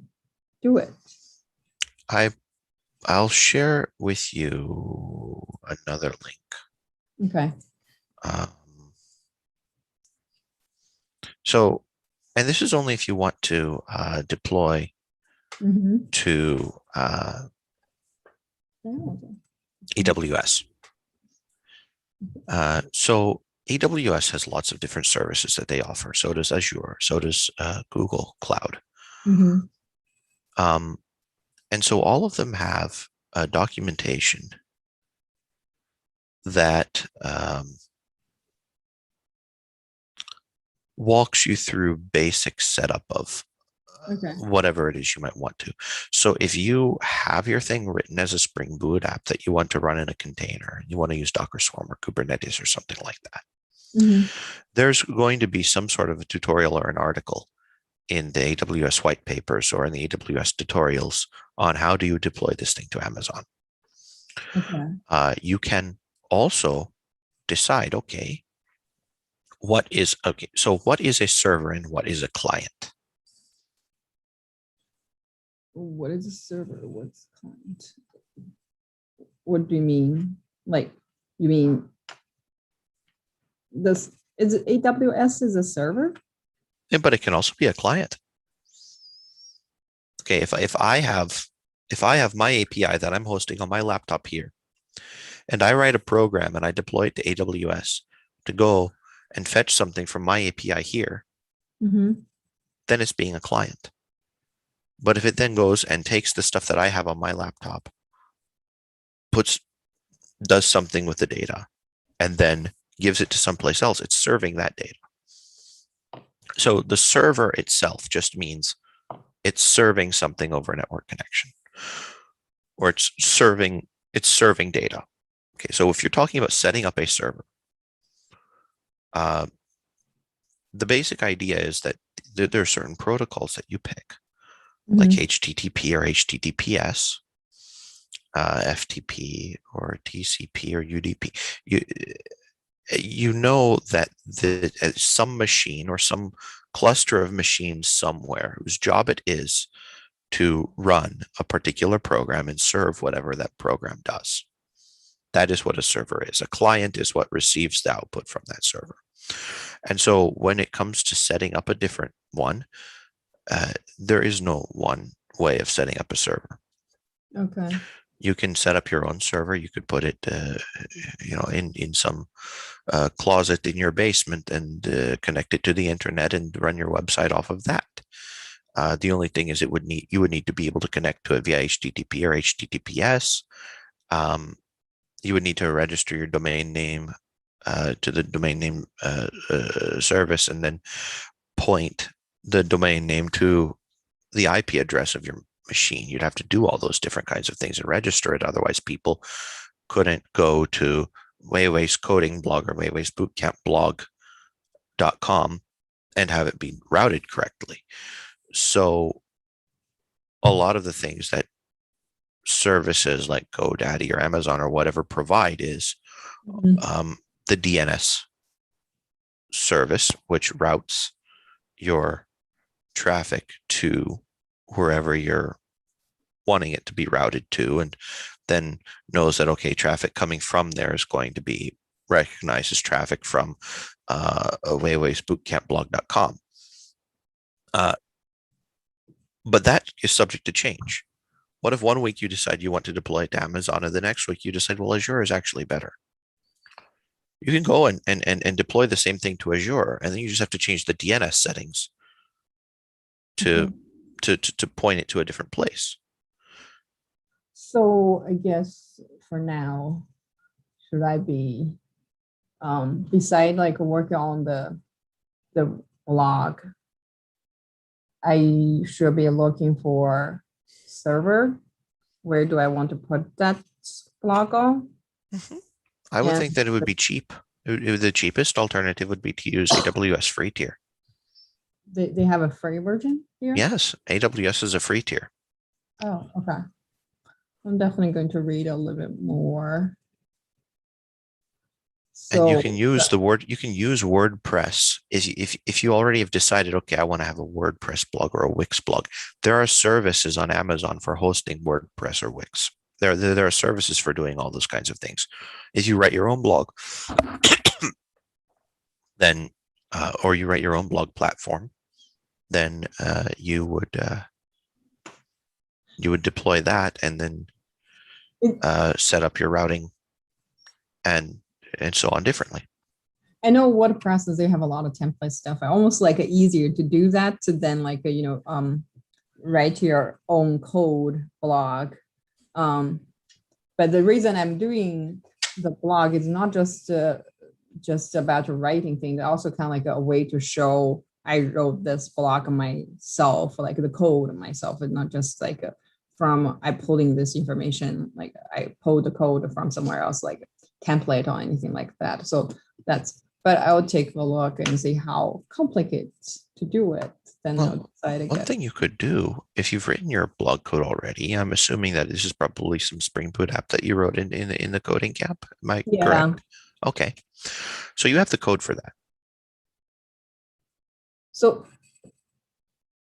do it? I I'll share with you another link. Okay. Um, so, and this is only if you want to deploy Mm-hmm. to AWS. So AWS has lots of different services that they offer. So does Azure. So does Google Cloud. Mm-hmm. Um, and so all of them have a documentation that walks you through basic setup of Okay. whatever it is you might want to. So if you have your thing written as a Spring Boot app that you want to run in a container, you want to use Docker Swarm or Kubernetes or something like that, Mm-hmm. there's going to be some sort of a tutorial or an article in the AWS white papers or in the AWS tutorials on how do you deploy this thing to Amazon. Okay. You can also decide, okay, what is a server and what is a client? What is a server? What's client? What do you mean? Like, you mean this is AWS is a server? But it can also be a client. Okay, if I have my API that I'm hosting on my laptop here, and I write a program and I deploy it to AWS to go and fetch something from my API here, Mm-hmm. then it's being a client. But if it then goes and takes the stuff that I have on my laptop, does something with the data, and then gives it to someplace else, it's serving that data. So the server itself just means it's serving something over a network connection, or it's serving data. Okay, so if you're talking about setting up a server, the basic idea is that there are certain protocols that you pick, like HTTP or HTTPS, FTP or TCP or UDP. You know that some machine or some cluster of machines somewhere whose job it is to run a particular program and serve whatever that program does. That is what a server is. A client is what receives the output from that server. And so when it comes to setting up a different one, there is no one way of setting up a server. Okay. You can set up your own server. You could put it, in some closet in your basement and connect it to the internet and run your website off of that. The only thing is, you would need to be able to connect to it via HTTP or HTTPS. You would need to register your domain name to the domain name service, and then point the domain name to the IP address of your machine. You'd have to do all those different kinds of things and register it. Otherwise, people couldn't go to Weiwei's coding blog or Weiwei's bootcamp blog.com and have it be routed correctly. So a lot of the things that services like GoDaddy or Amazon or whatever provide is the DNS service, which routes your traffic to wherever you're wanting it to be routed to, and then knows that, okay, traffic coming from there is going to be recognized as traffic from Weiwei's bootcampblog.com. But that is subject to change. What if one week you decide you want to deploy it to Amazon, and the next week you decide, well, Azure is actually better? You can go and deploy the same thing to Azure, and then you just have to change the DNS settings to point it to a different place. So I guess for now, should I be beside like working on the blog, I should be looking for server. Where do I want to put that blog on? I would think that it would be cheap. The cheapest alternative would be to use AWS free tier. They have a free version here? Yes, AWS is a free tier. Oh, okay. I'm definitely going to read a little bit more. And you can use WordPress. If you already have decided, okay, I want to have a WordPress blog or a Wix blog, there are services on Amazon for hosting WordPress or Wix. There are services for doing all those kinds of things. If you write your own blog, then or you write your own blog platform, then you would deploy that and then set up your routing and so on differently. I know WordPress, they have a lot of template stuff. I almost like easier to do that than like write your own code blog. But the reason I'm doing the blog is not just about writing things. Also kind of like a way to show I wrote this blog myself, like the code myself, and not just like I pulling this information, like I pulled the code from somewhere else, like template or anything like that. So but I will take a look and see how complicated to do it. Then I'll decide again. One thing you could do, if you've written your blog code already, I'm assuming that this is probably some Spring Boot app that you wrote in the coding camp. Am I correct? Okay. So you have the code for that. So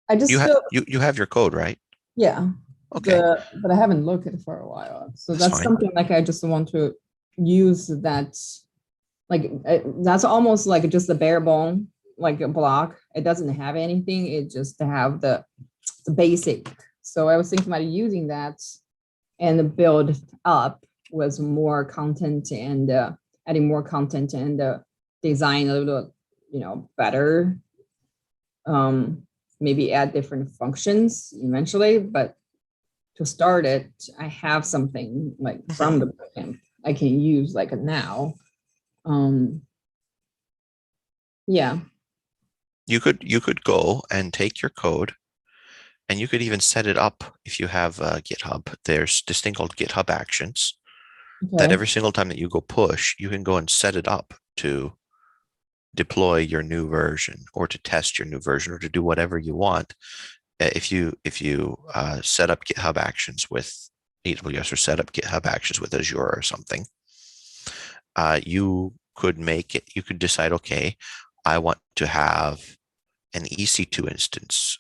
I just you have your code, right? Yeah. Okay. But I haven't looked at it for a while. So that's something like I just want to use that. Like that's almost like just the bare bone, like a block. It doesn't have anything. It just have the basic. So I was thinking about using that and build up with more content and adding more content and design a little, better maybe add different functions eventually, but to start it, I have something like from the bootcamp I can use like now. Yeah. You could go and take your code, and you could even set it up if you have GitHub. There's this thing called GitHub Actions that Okay. every single time that you go push, you can go and set it up to deploy your new version or to test your new version or to do whatever you want. If you set up GitHub Actions with AWS or set up GitHub Actions with Azure or something, you could make it. You could decide, okay, I want to have an EC2 instance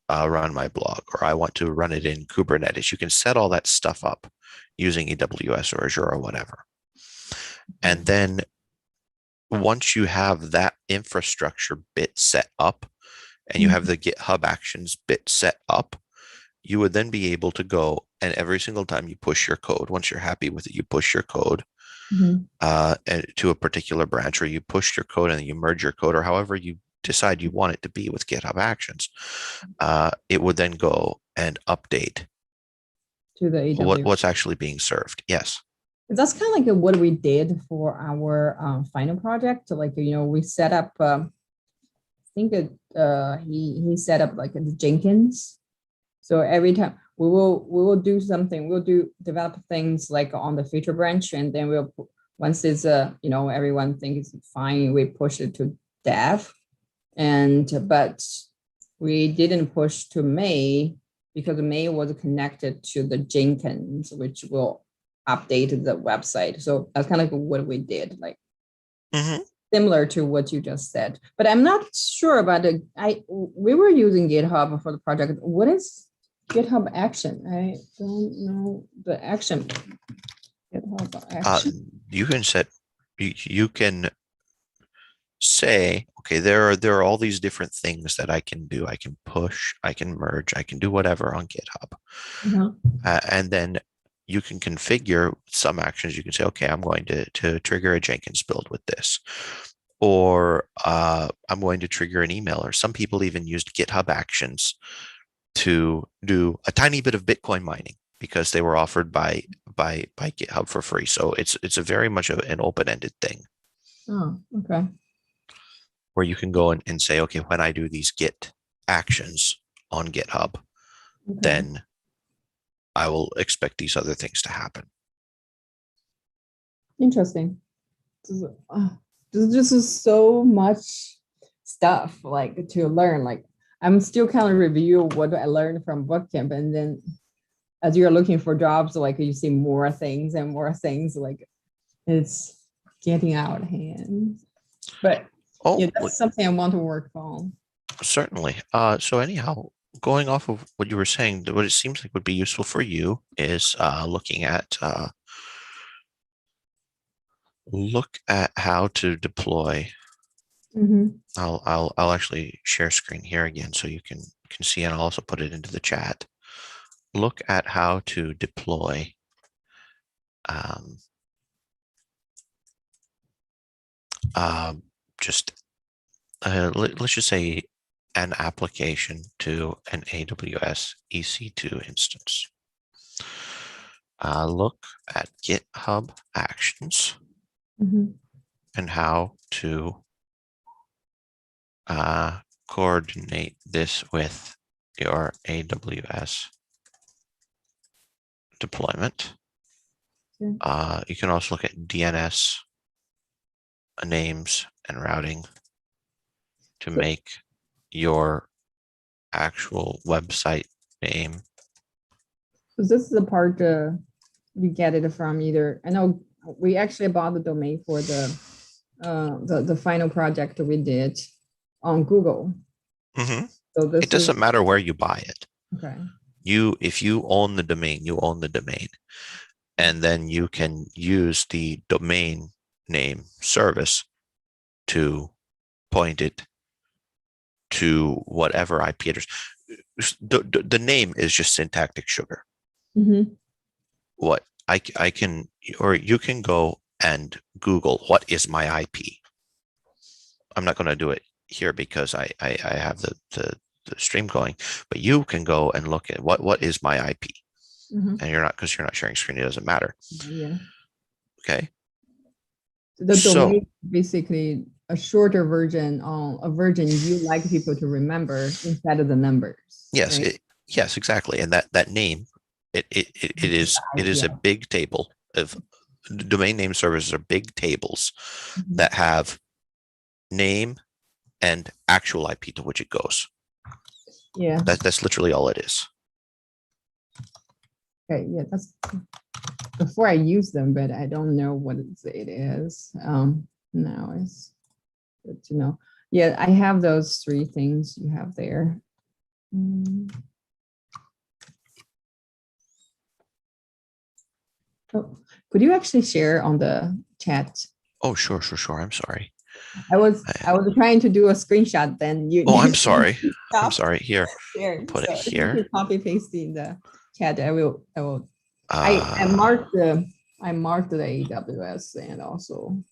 run my blog, or I want to run it in Kubernetes. You can set all that stuff up using AWS or Azure or whatever. And then once you have that infrastructure bit set up and you have the GitHub Actions bit set up, you would then be able to go and every single time you push your code, once you're happy with it, you push your code to a particular branch, or you push your code and you merge your code, or however you decide you want it to be with GitHub Actions, it would then go and update To the AWS. what's actually being served. Yes. That's kind of like what we did for our final project. Like, we set up, I think he set up like the Jenkins. So every time we will do something, we'll develop things like on the feature branch, and then once it's everyone thinks it's fine, we push it to dev. But we didn't push to May because May was connected to the Jenkins, which will update the website. So that's kind of like what we did, like similar to what you just said. But I'm not sure about we were using GitHub for the project. What is GitHub Action? I don't know the action. GitHub Action. You can set. You can say, okay, there are all these different things that I can do. I can push, I can merge, I can do whatever on GitHub. And then you can configure some actions. You can say, okay, I'm going to trigger a Jenkins build with this, or I'm going to trigger an email, or some people even used GitHub Actions to do a tiny bit of Bitcoin mining because they were offered by GitHub for free. So it's a very much an open-ended thing. Oh, okay. Where you can go and say, okay, when I do these Git actions on GitHub, then I will expect these other things to happen. Interesting. This is so much stuff like to learn. Like I'm still kind of review what I learned from bootcamp, and then as you're looking for jobs, like you see more things and more things. Like it's getting out of hand. But that's something I want to work on. Certainly. So anyhow, going off of what you were saying, what it seems like would be useful for you is looking at how to deploy. I'll actually share screen here again so you can see, and I'll also put it into the chat. Look at how to deploy let's just say an application to an AWS EC2 instance. Look at GitHub Actions and how to coordinate this with your AWS deployment. You can also look at DNS names and routing to make your actual website name. So this is the part you get it from either. I know we actually bought the domain for the final project we did on Google. So it doesn't matter where you buy it. Okay. If you own the domain, you own the domain, and then you can use the domain name service to point it to whatever IP address. The name is just syntactic sugar. What I can, or you can go and Google what is my IP. I'm not going to do it here because I have the stream going, but you can go and look at what is my IP, Mhm. and because you're not sharing screen, it doesn't matter. Yeah. Okay. The So- domain is basically a shorter version on a version you like people to remember instead of the numbers. Yes, right? yes, exactly. And that name, it is a Yeah. big table of domain name services are big tables Mhm. that have name and actual IP to which it goes. Yeah. That's literally all it is. Okay. Yeah. That's before I use them, but I don't know what it is. Now it's good to know. Yeah, I have those three things you have there. Oh, could you actually share on the chat? Oh, sure. I'm sorry. I was trying to do a screenshot, then you. Oh, I'm sorry. I'm stopped sorry. Here, sharing. put it So if you here. could copy paste in the chat. I marked the AWS and also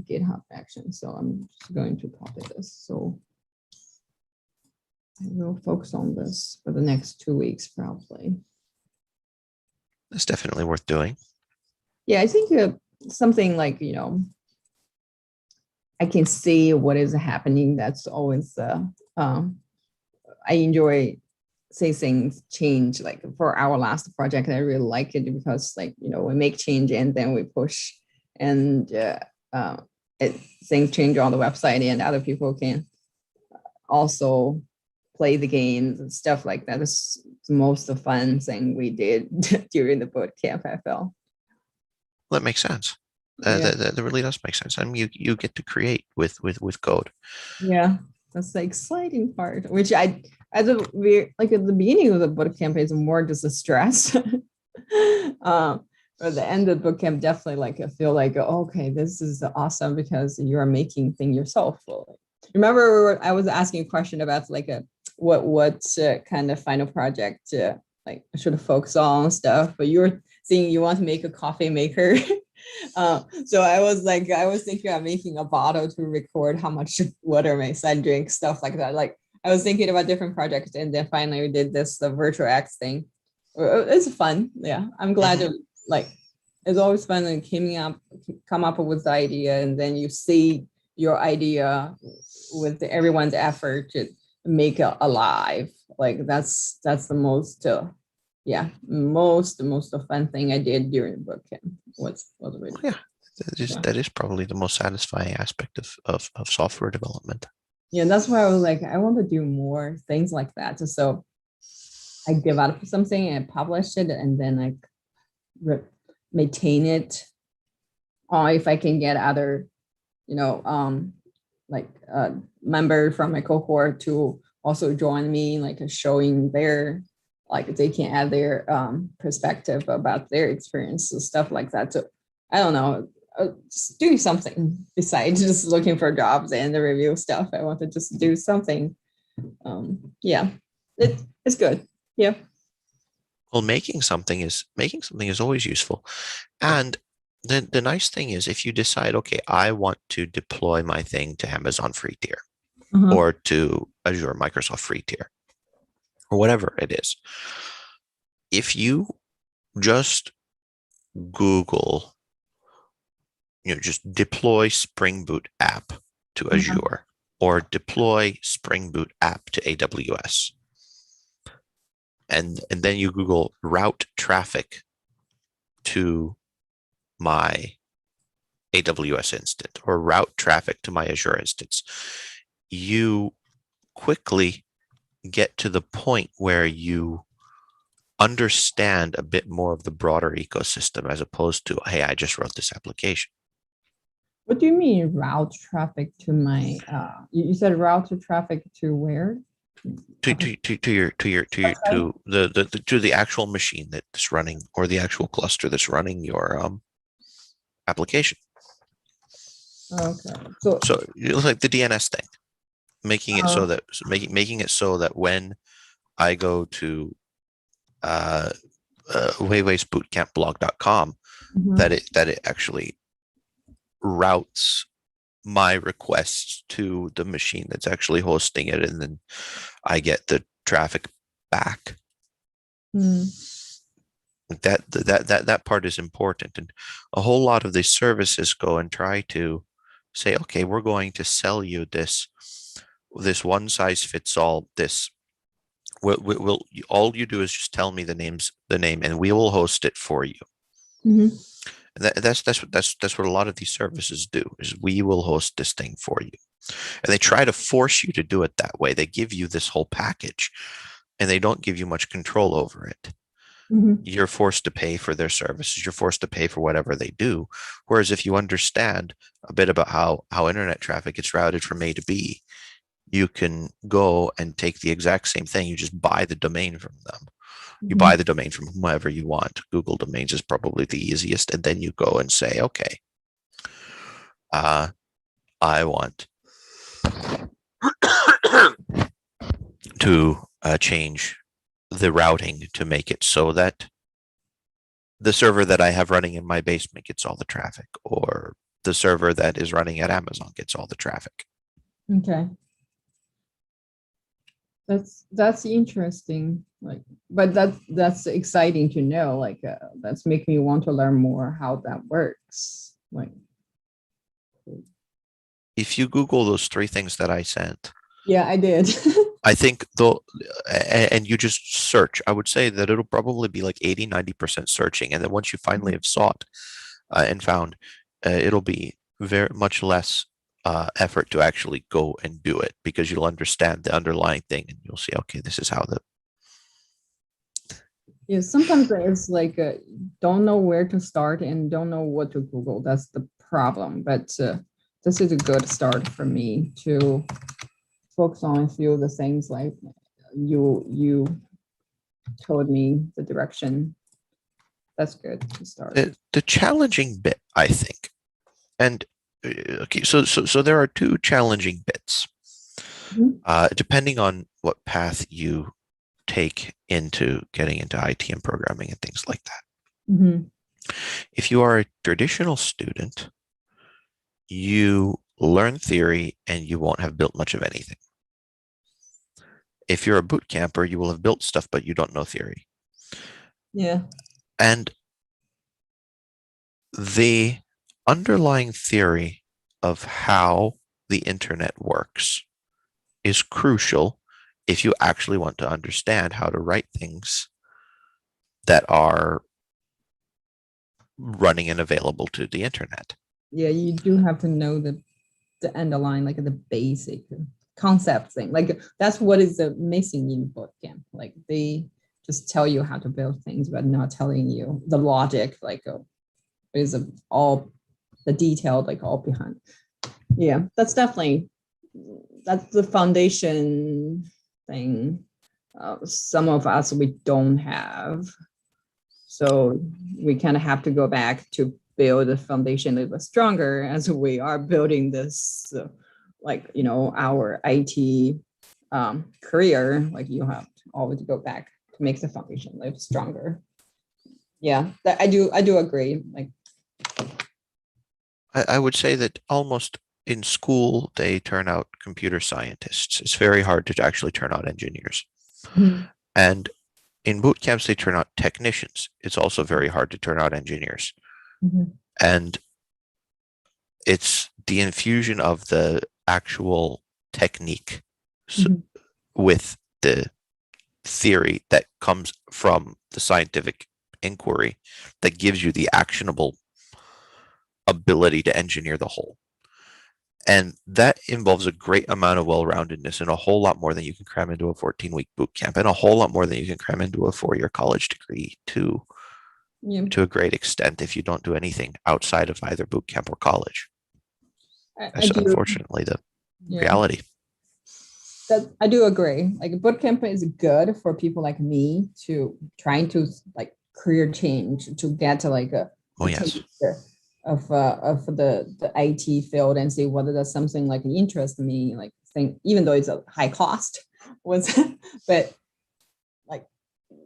GitHub action. So I'm just going to copy this. So I will focus on this for the next 2 weeks, probably. It's definitely worth doing. Yeah, I think something like, I can see what is happening. That's always, I enjoy say things change. Like for our last project, I really like it because we make change and then we push and things change on the website and other people can also play the games and stuff like that. It's the most fun thing we did during the boot camp, I felt. That makes sense. Yeah. That really does make sense. I mean, you get to create with code. Yeah, that's the exciting part, which at the beginning of the boot camp is more just a stress. At the end of the boot camp, definitely I feel like, okay, this is awesome because you're making thing yourself. Remember, I was asking a question about what kind of final project I should focus on stuff, but you're saying you want to make a coffee maker. So I was thinking of making a bottle to record how much water my son drinks, stuff like that. I was thinking about different projects, and then finally we did the virtual X thing. It's fun. Yeah, I'm glad to it's always fun and come up with the idea, and then you see your idea with everyone's effort to make it alive. That's the most most fun thing I did during the boot camp was really Yeah, that is probably the most satisfying aspect of software development. Yeah, that's why I was I want to do more things like that. So I develop something and publish it, and then maintain it. Or if I can get other, member from my cohort to also join me, showing their, they can add their perspective about their experience and stuff like that. So I don't know, just doing something besides just looking for jobs and the review stuff. I want to just do something. Yeah, it's good. Yeah. Well, making something is always useful. And the nice thing is if you decide, okay, I want to deploy my thing to Amazon free tier or to Azure Microsoft free tier or whatever it is. If you just Google, just deploy Spring Boot app to Azure or deploy Spring Boot app to AWS. And then you Google route traffic to my AWS instance or route traffic to my Azure instance. You quickly get to the point where you understand a bit more of the broader ecosystem as opposed to, hey, I just wrote this application. What do you mean route traffic to my, you said route to traffic to where? To the actual machine that's running or the actual cluster that's running your application. Okay. So it looks like the DNS thing, making it so that making it so that when I go to WeiWei's bootcampblog.com, that it actually routes my requests to the machine that's actually hosting it, and then I get the traffic back. Hmm. That part is important, and a whole lot of these services go and try to say, okay, we're going to sell you this one size fits all. This we'll all you do is just tell me the name, and we will host it for you. Mhm. That's what a lot of these services do, is we will host this thing for you. And they try to force you to do it that way. They give you this whole package and they don't give you much control over it. Mhm. You're forced to pay for their services. You're forced to pay for whatever they do. Whereas if you understand a bit about how internet traffic gets routed from A to B, you can go and take the exact same thing. You just buy the domain from them. You buy Mhm. the domain from whomever you want. Google Domains is probably the easiest. And then you go and say, okay, I want to change the routing to make it so that the server that I have running in my basement gets all the traffic, or the server that is running at Amazon gets all the traffic. Okay. That's interesting. Like, but that's exciting to know. Like, that's making me want to learn more how that works. Like, If you Google those three things that I sent, yeah, I did. I think though, and you just search, I would say that it'll probably be like 80-90% searching. And then once you finally have sought and found, it'll be very much less effort to actually go and do it, because you'll understand the underlying thing and you'll see, okay, this is how the Yeah, sometimes it's like don't know where to start and don't know what to Google. That's the problem. But this is a good start for me to focus on a few of the things like you told me the direction. That's good to start. the challenging bit, I think. And okay, so there are two challenging bits, Mhm. depending on what path you take into getting into IT and programming and things like that. Mhm. If you are a traditional student, you learn theory and you won't have built much of anything. If you're a boot camper, you will have built stuff, but you don't know theory. Yeah. And the underlying theory of how the internet works is crucial if you actually want to understand how to write things that are running and available to the internet. Yeah, you do have to know the underlying, like the basic concept thing. Like that's what is missing in bootcamp. Like they just tell you how to build things, but not telling you the logic. Like is all the detail, like all behind. Yeah, that's the foundation thing. Some of us we don't have, so we kind of have to go back to build a foundation that was stronger as we are building this, like, our IT career. Like you have to always go back to make the foundation live stronger. Yeah, I do agree. Like, I would say that almost in school, they turn out computer scientists. It's very hard to actually turn out engineers. mhm, And in boot camps, they turn out technicians. It's also very hard to turn out engineers. mhm, And it's the infusion of the actual technique mhm. with the theory that comes from the scientific inquiry that gives you the actionable ability to engineer the whole. And that involves a great amount of well-roundedness and a whole lot more than you can cram into a 14-week boot camp, and a whole lot more than you can cram into a 4-year college degree Yeah, to a great extent if you don't do anything outside of either boot camp or college. I That's do. unfortunately the Yeah. reality. That I do agree. Like bootcamp is good for people like me to trying to like career change to get to like Oh, a yes. taste of the IT field and see whether that's something like interests me. Like think even though it's a high cost was, but like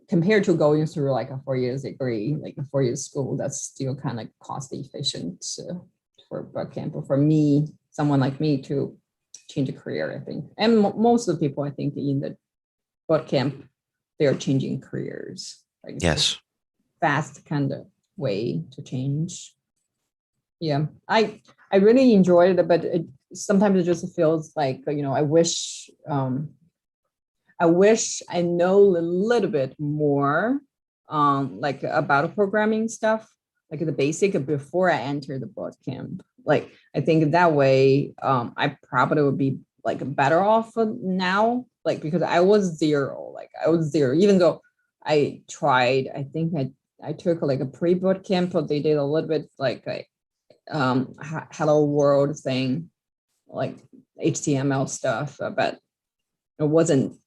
compared to going through like a 4 years degree, like a 4 years school, that's still kind of cost efficient for bootcamp. But for me, someone like me to change a career, I think. And most of the people, I think, in the boot camp, they're changing careers. Like it's a Yes. fast kind of way to change. Yeah, I really enjoyed it, but sometimes it just feels like, I wish I know a little bit more, like about programming stuff, like the basic before I enter the boot camp. Like I think that way, I probably would be like better off now, like because I was zero, even though I tried. I think I took like a pre-boot camp, but they did a little bit like a hello world thing, like HTML stuff, but it wasn't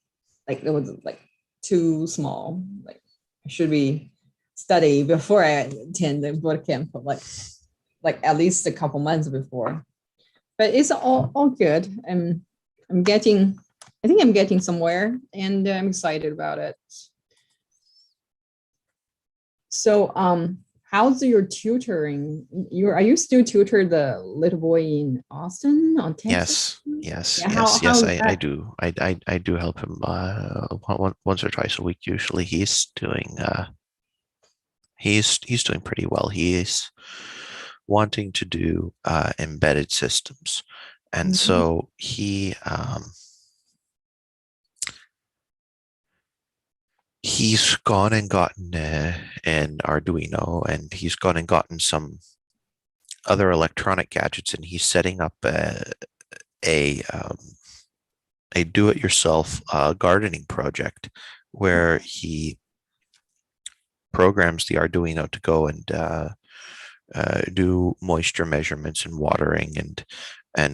like it was like too small. Like I should be study before I attend the boot camp, like at least a couple months before. But it's all good. I'm getting, I think I'm getting somewhere, and I'm excited about it. So how's your tutoring? Are you still tutor the little boy in Austin on Texas? Yes, Yeah, yes, how's I that? do. I do help him once or twice a week. Usually, he's doing pretty well. He is wanting to do embedded systems, and Mhm. so he's gone and gotten an Arduino, and he's gone and gotten some other electronic gadgets, and he's setting up a um, a do-it-yourself gardening project where he programs the Arduino to go and do moisture measurements and watering and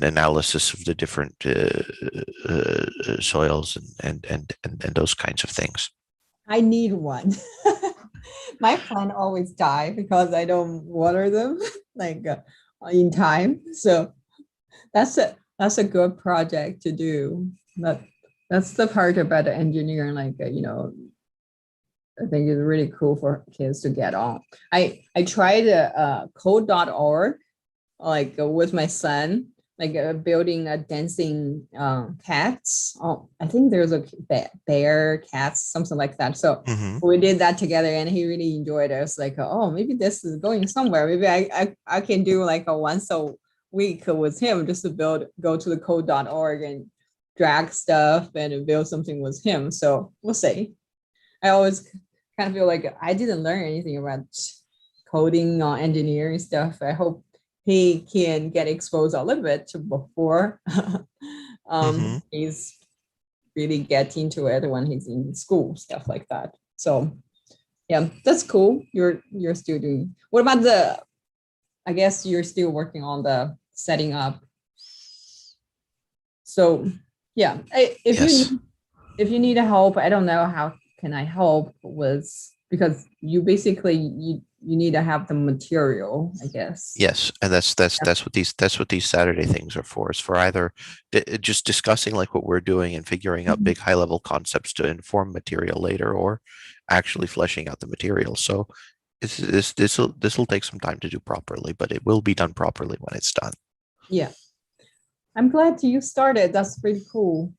analysis of the different soils and those kinds of things. I need one. My plant always die because I don't water them like in time. So that's a good project to do. That's the part about the engineering, like I think it's really cool for kids to get on. I tried code.org like with my son, like building a dancing cats. Oh, I think there's a bear cats, something like that. So Mm-hmm. we did that together, and he really enjoyed it. It's like, oh, maybe this is going somewhere. Maybe I can do like a once a week with him, just to go to the code.org and drag stuff and build something with him. So we'll see. I always kind of feel like I didn't learn anything about coding or engineering stuff. I hope he can get exposed a little bit before Mm-hmm. he's really get into it when he's in school, stuff like that. So yeah, that's cool. You're still doing. What about I guess you're still working on the setting up. So yeah, Yes. if you need help, I don't know how can I help with, because you basically you need to have the material, I guess. Yes, and that's what these Saturday things are for. Is for either just discussing like what we're doing and figuring out Mhm. big high level concepts to inform material later, or actually fleshing out the material. So this will take some time to do properly, but it will be done properly when it's done. Yeah, I'm glad you started. That's pretty cool.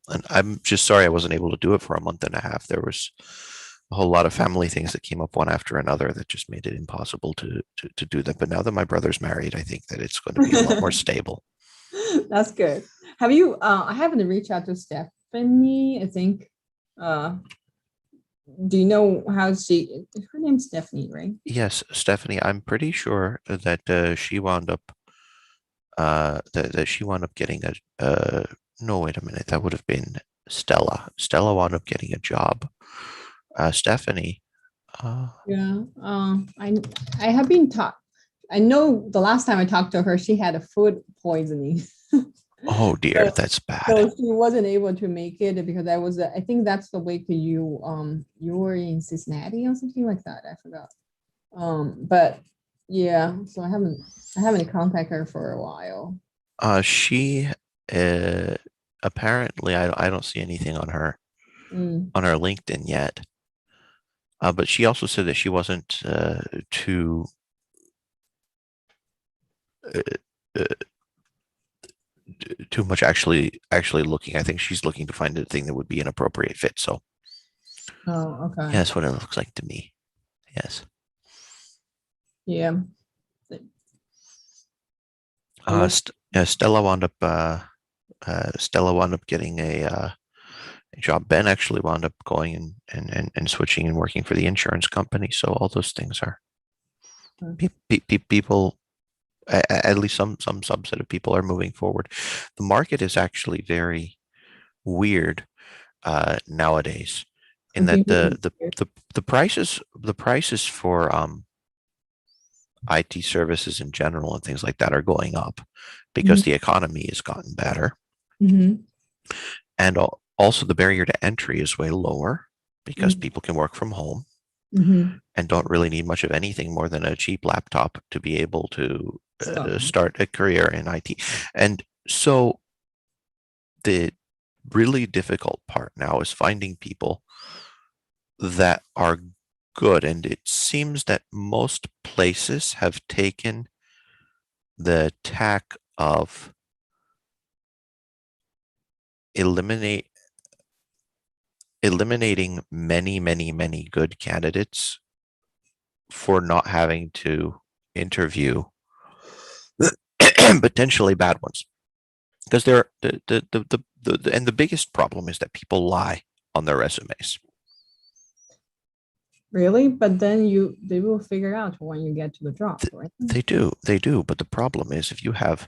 And I'm just sorry I wasn't able to do it for a month and a half. There was a whole lot of family things that came up one after another that just made it impossible to do that. But now that my brother's married, I think that it's going to be a lot more stable. That's good. Have you? I haven't reached out to Stephanie. I think. Uh, do you know how she? Her name's Stephanie, right? Yes, Stephanie, I'm pretty sure that she wound up that she wound up getting a no, wait a minute, that would have been Stella. Stella wound up getting a job. Stephanie, uh, Yeah. I have been taught. I know the last time I talked to her, she had a food poisoning. oh dear, So that's bad. so she wasn't able to make it because I think that's the week you were in Cincinnati or something like that. I forgot. But yeah, so I haven't contacted her for a while. She uh, apparently I don't see anything Mm. on her LinkedIn yet. But she also said that she wasn't too uh, uh, too much actually looking. I think she's looking to find a thing that would be an appropriate fit. So Oh, okay. yeah, that's what it looks like to me. Yes. Yeah. Yeah, Stella wound up getting a job. Ben actually wound up going and switching and working for the insurance company. So all those things are people, at least some subset of people are moving forward. The market is actually very weird nowadays in that the prices for IT services in general and things like that are going up because the economy has gotten better. Mm-hmm. And also the barrier to entry is way lower because people can work from home and don't really need much of anything more than a cheap laptop to be able to start a career in IT. And so the really difficult part now is finding people that are good. And it seems that most places have taken the tack of eliminating many good candidates for not having to interview potentially bad ones. Because the biggest problem is that people lie on their resumes. Really? But then they will figure out when you get to the job, right? They do. But the problem is if you have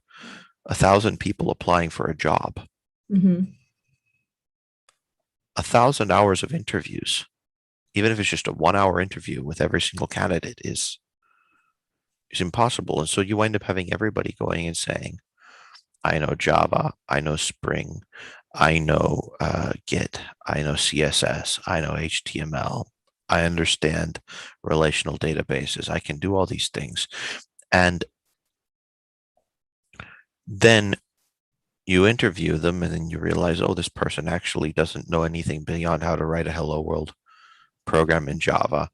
1,000 people applying for a job, 1,000 hours of interviews, even if it's just a 1-hour interview with every single candidate is impossible. And so you wind up having everybody going and saying, I know Java, I know Spring, I know Git, I know CSS, I know HTML, I understand relational databases, I can do all these things. And then you interview them and then you realize, oh, this person actually doesn't know anything beyond how to write a hello world program in Java.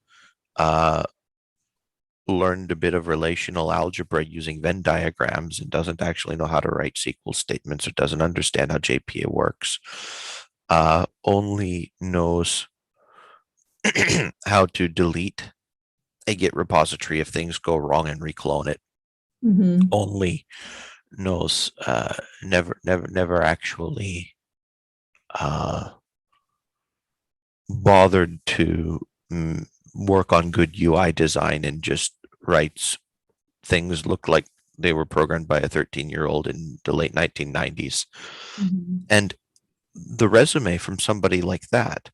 Learned a bit of relational algebra using Venn diagrams and doesn't actually know how to write SQL statements or doesn't understand how JPA works. Only knows how to delete a Git repository if things go wrong and reclone it. Only knows never actually bothered to work on good UI design and just writes things look like they were programmed by a 13-year-old in the late 1990s. And the resume from somebody like that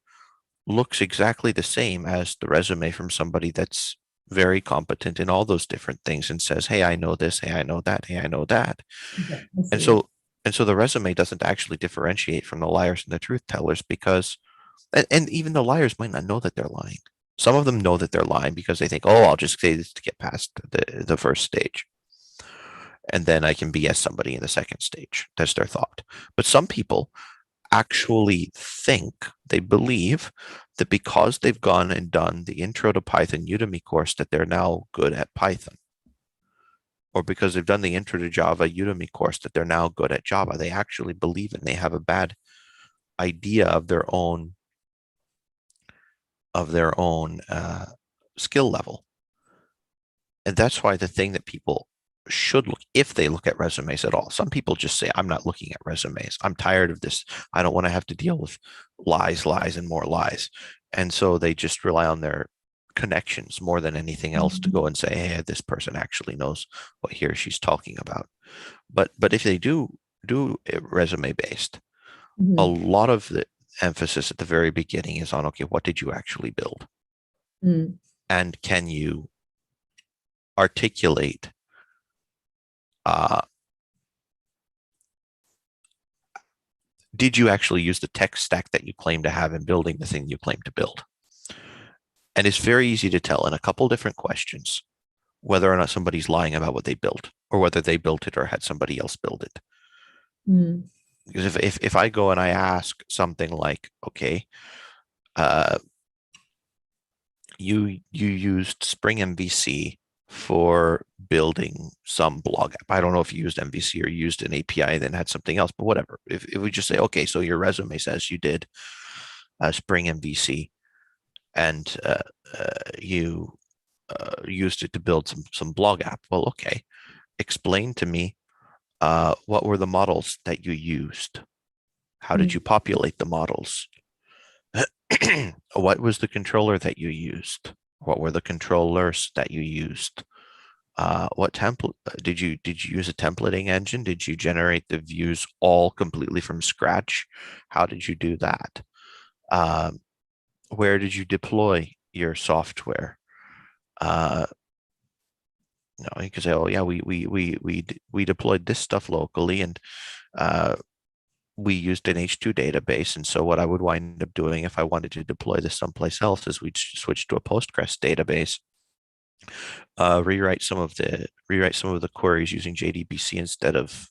looks exactly the same as the resume from somebody that's very competent in all those different things and says, hey, I know this, hey, I know that, hey, I know that. Okay, and so the resume doesn't actually differentiate from the liars and the truth tellers because and even the liars might not know that they're lying. Some of them know that they're lying because they think, oh, I'll just say this to get past the first stage. And then I can BS somebody in the second stage. That's their thought. But some people actually think, they believe that because they've gone and done the Intro to Python Udemy course that they're now good at Python. Or because they've done the Intro to Java Udemy course that they're now good at Java. They actually believe it and they have a bad idea of their own skill level. And that's why the thing that people should look, if they look at resumes at all, some people just say, I'm not looking at resumes. I'm tired of this. I don't want to have to deal with lies, and more lies. And so they just rely on their connections more than anything else to go and say, hey, this person actually knows what he or she's talking about. But if they do resume based, a lot of the emphasis at the very beginning is on, okay, what did you actually build? And can you articulate did you actually use the tech stack that you claim to have in building the thing you claim to build? And it's very easy to tell in a couple different questions whether or not somebody's lying about what they built or whether they built it or had somebody else build it. Because if I go and I ask something like, okay, you used Spring MVC for building some blog app. I don't know if you used MVC or used an API and then had something else, but whatever. If we just say, okay, so your resume says you did Spring MVC and you used it to build some blog app. Well, okay, explain to me what were the models that you used? How did you populate the models? What was the controller that you used? What were the controllers that you used? What template did you use a templating engine? Did you generate the views all completely from scratch? How did you do that? Where did you deploy your software? You know, you could say, oh yeah, we deployed this stuff locally, and we used an H2 database. And so what I would wind up doing if I wanted to deploy this someplace else is we'd switch to a Postgres database, rewrite some of the queries using JDBC instead of.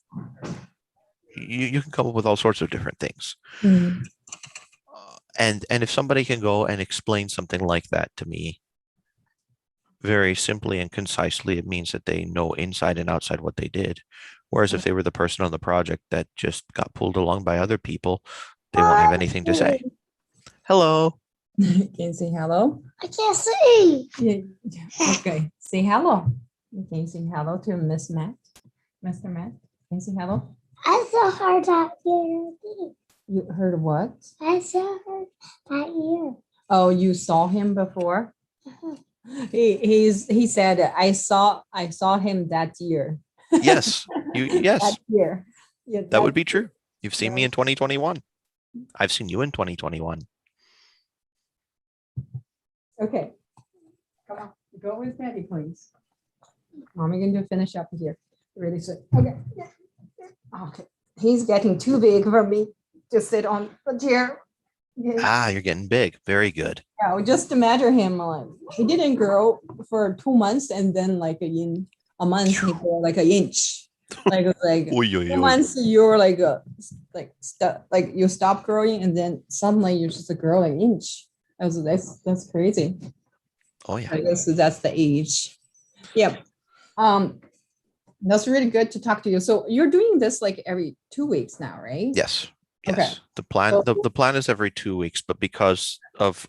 You can come up with all sorts of different things. Mm. And if somebody can go and explain something like that to me very simply and concisely, it means that they know inside and outside what they did. Whereas if they were the person on the project that just got pulled along by other people, they won't have anything to say. Hello. Can you say hello? I can't see. Yeah. Okay. Say hello. Can you say hello to Miss Matt? Mr. Matt? Can you say hello? I saw her that year. You heard what? I saw her that year. Oh, you saw him before? Uh-huh. He said I saw him that year. Yes. Yes. That year. Yeah, That would be true. You've seen me Yeah. in 2021. I've seen you in 2021. Okay. Come on. Go with Daddy, please. Mommy gonna finish up here really soon. Okay. Okay. He's getting too big for me to sit on the chair. Okay. Ah, you're getting big. Very good. Yeah, just to measure him, like he didn't grow for 2 months, and then like a month he grew like an inch. Like Oy, oy, 2 oy. months you're like you stop growing, and then suddenly you just grow like an inch. That's crazy. Oh yeah. I guess that's the age. Yep. That's really good to talk to you. So you're doing this like every 2 weeks now, right? Yes. Okay. Yes. The plan So- the plan is every 2 weeks, but because of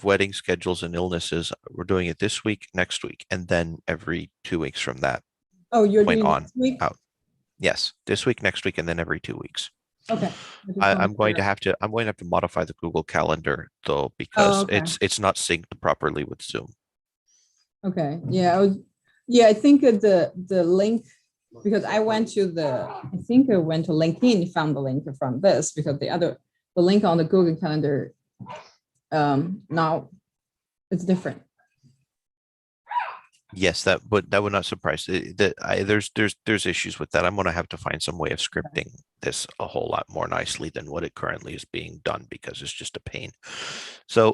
wedding schedules and illnesses, we're doing it this week, next week, and then every 2 weeks from that. Oh, you're Point doing on, next week? out. Yes, this week, next week, and then every 2 weeks. Okay. I'm going to have to modify the Google Calendar though, because okay. it's not synced properly with Zoom. Okay, I think the link, because I went to LinkedIn, found the link from this, because the link on the Google Calendar, now it's different. Yes, that would not surprise. There's issues with that. I'm going to have to find some way of scripting this a whole lot more nicely than what it currently is being done, because it's just a pain. So,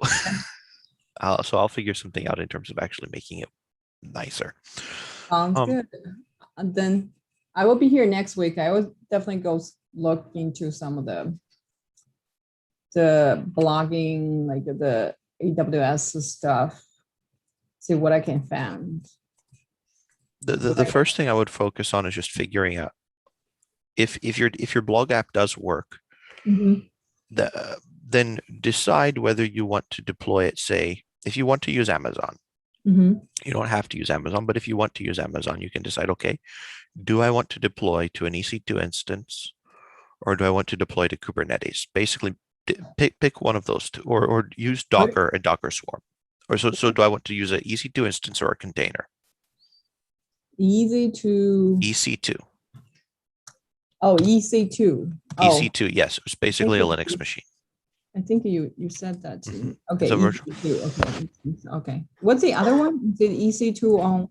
I'll figure something out in terms of actually making it nicer. Sounds good. And then I will be here next week. I will definitely go look into some of the blogging, like the AWS stuff, see what I can find. The first thing I would focus on is just figuring out if your blog app does work, Mhm. then decide whether you want to deploy it. Say, if you want to use Amazon, Mhm. you don't have to use Amazon, but if you want to use Amazon, you can decide, okay, do I want to deploy to an EC2 instance, or do I want to deploy to Kubernetes? Basically, pick one of those two, or use Docker and Docker Swarm. Or so do I want to use an EC2 instance or a container? Easy to, EC2. EC2. Oh, EC2, yes, it's basically a Linux machine. I think you said that too. Okay. It's a virtual- EC2. Okay. Okay. What's the other one? Did EC2 on?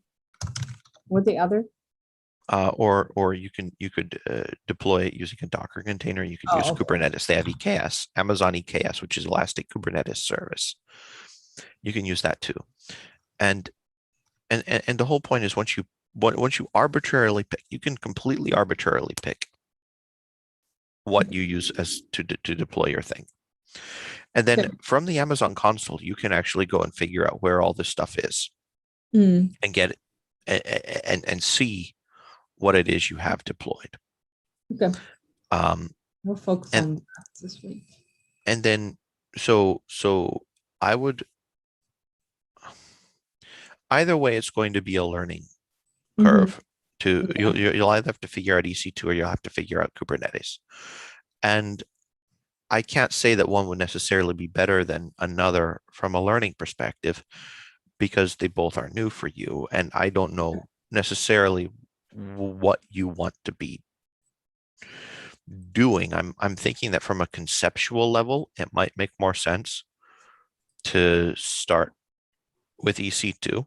What's the other? Or you could deploy it using a Docker container. You could use okay. Kubernetes. They have EKS, Amazon EKS, which is Elastic Kubernetes Service. You can use that too. And the whole point is once you arbitrarily pick, you can completely arbitrarily pick what you use as to deploy your thing. And then Okay. from the Amazon console, you can actually go and figure out where all this stuff is Mm, and get and see what it is you have deployed. Okay, Um, we'll focus and- on that this week. and then so I would either way, it's going to be a learning Mhm. curve. Okay. You'll either have to figure out EC2 or you'll have to figure out Kubernetes. And I can't say that one would necessarily be better than another from a learning perspective because they both are new for you. And I don't know necessarily what you want to be doing. I'm thinking that from a conceptual level, it might make more sense to start with EC2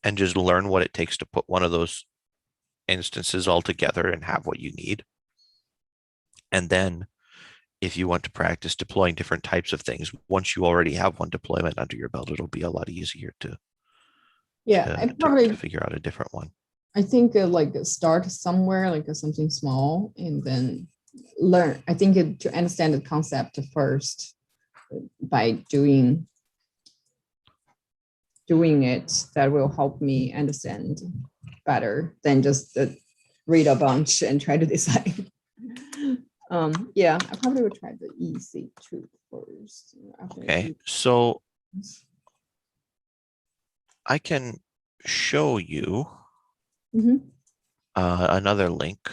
and just learn what it takes to put one of those instances all together and have what you need. And then if you want to practice deploying different types of things, once you already have one deployment under your belt, it'll be a lot easier to, Yeah, I to probably, figure out a different one. I think like start somewhere, like something small and then learn. I think to understand the concept first by doing it, that will help me understand better than just read a bunch and try to decide. Yeah, I probably would try the EC2 first. after Okay, so I can show you Mhm. another link.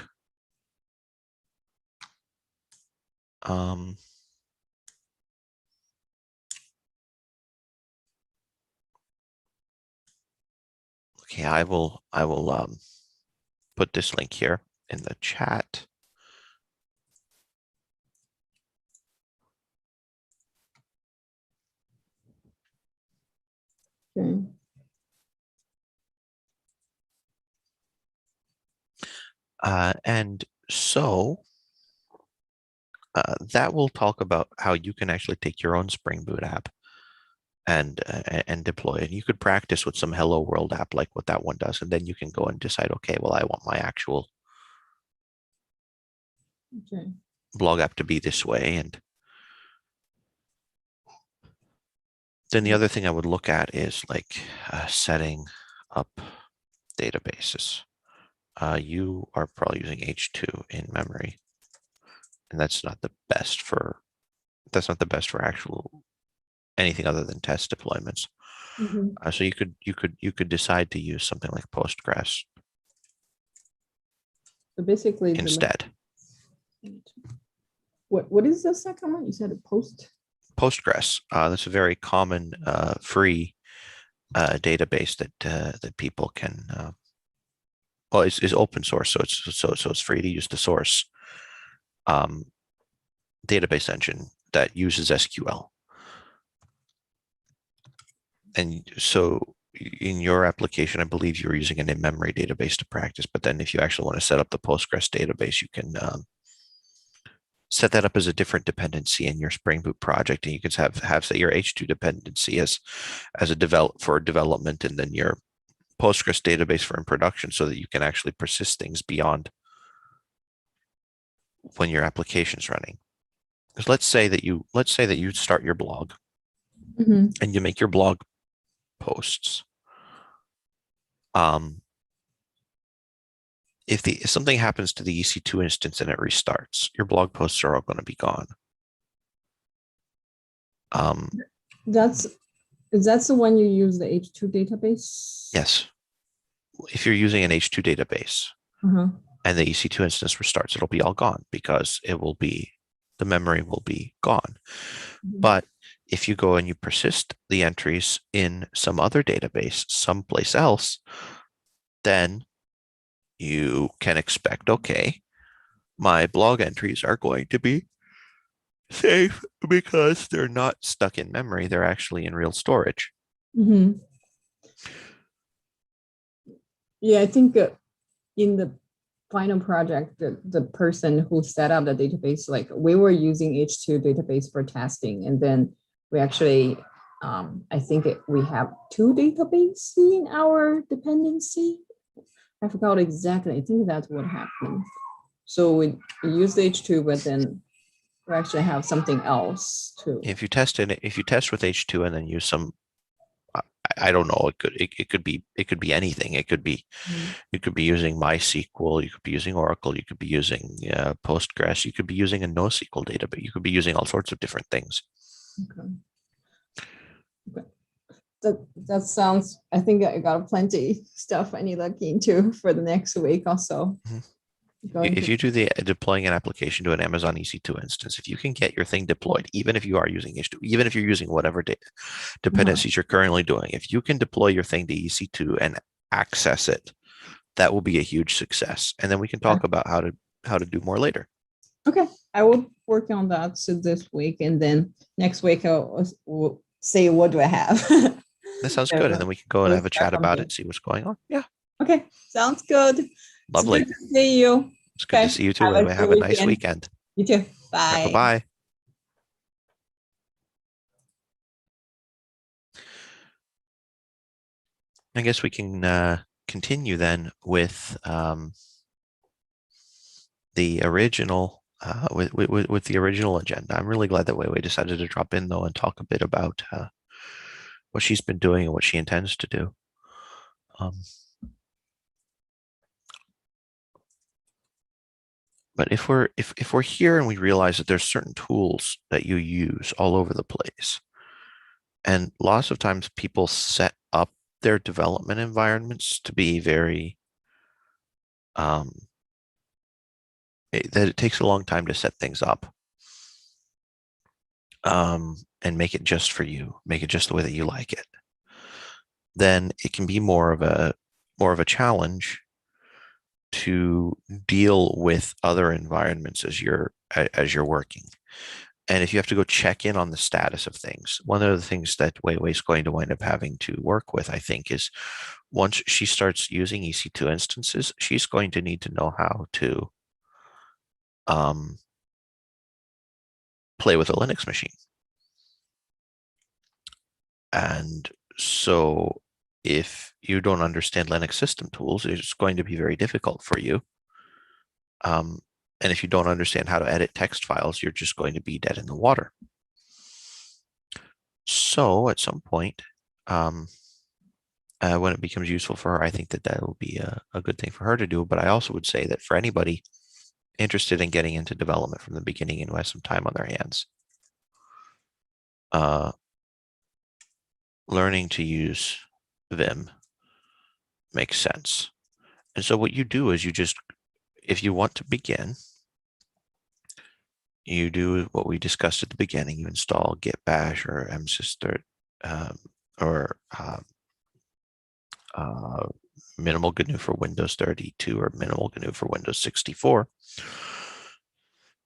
Okay, I will put this link here in the chat. Okay. And so that will talk about how you can actually take your own Spring Boot app and deploy it. You could practice with some Hello World app like what that one does, and then you can go and decide, okay, well, I want my actual Okay. blog app to be this way. And then the other thing I would look at is like setting up databases. You are probably using H2 in memory, and that's not the best for actual anything other than test deployments. Mhm. So you could decide to use something like Postgres So basically, instead. What is the second one? You said a post. Postgres. That's a very common free database that people can. Well, it's open source, so it's free to use the source database engine that uses SQL. And so in your application, I believe you're using an in-memory database to practice, but then if you actually want to set up the Postgres database, you can set that up as a different dependency in your Spring Boot project, and you can have say your H2 dependency as a development, and then your Postgres database for in production, so that you can actually persist things beyond when your application's running. Because let's say that you start your blog Mhm. and you make your blog posts. If something happens to the EC2 instance and it restarts, your blog posts are all going to be gone. That's the one you use the H2 database? Yes. If you're using an H2 database Uh-huh. and the EC2 instance restarts, it'll be all gone because the memory will be gone. Mhm. But if you go and you persist the entries in some other database, someplace else, then you can expect, okay, my blog entries are going to be safe because they're not stuck in memory. They're actually in real storage. Mhm. Yeah, I think in the final project, the person who set up the database, like we were using H2 database for testing, and then we actually, I think we have two databases in our dependency. I forgot exactly. I think that's what happened. So we used H2, but then we actually have something else too. If you test with H2 and then use some, I don't know. It could be anything. Mm. You could be using MySQL. You could be using Oracle. You could be using Postgres. You could be using a NoSQL data, but you could be using all sorts of different things. Okay. Okay. That sounds, I think I got plenty stuff I need to look into for the next week also. Mhm. Going If to- you do the deploying an application to an Amazon EC2 instance, if you can get your thing deployed, even if you are using H2, even if you're using whatever dependencies you're currently doing, if you can deploy your thing to EC2 and access it, that will be a huge success. And then we can talk about how to do more later. Okay, I will work on that so this week, and then next week will say what do I have. That sounds Yeah, good. And then we can go and we'll have a start chat from about there. it, see what's going on. Yeah, Okay, sounds good. It's lovely. good to see you. It's good Okay, to see you too. have a Anyway, have good a nice weekend. weekend. You too. Bye Bye. bye. I guess we can continue then with the original with the original agenda. I'm really glad that Weiwei decided to drop in though and talk a bit about what she's been doing and what she intends to do. But if we're here and we realize that there's certain tools that you use all over the place, and lots of times people set up their development environments to be very that it takes a long time to set things up and make it just for you, make it just the way that you like it, then it can be more of a challenge to deal with other environments as you're working. And if you have to go check in on the status of things, one of the things that Weiwei is going to wind up having to work with, I think, is once she starts using EC2 instances, she's going to need to know how to play with a Linux machine. And so if you don't understand Linux system tools, it's going to be very difficult for you. And if you don't understand how to edit text files, you're just going to be dead in the water. So at some point, when it becomes useful for her, I think that will be a good thing for her to do. But I also would say that for anybody interested in getting into development from the beginning and who has some time on their hands, learning to use Vim makes sense. And so what you do is if you want to begin, you do what we discussed at the beginning. You install Git Bash or msys or minimal GNU for Windows 32 or minimal GNU for Windows 64,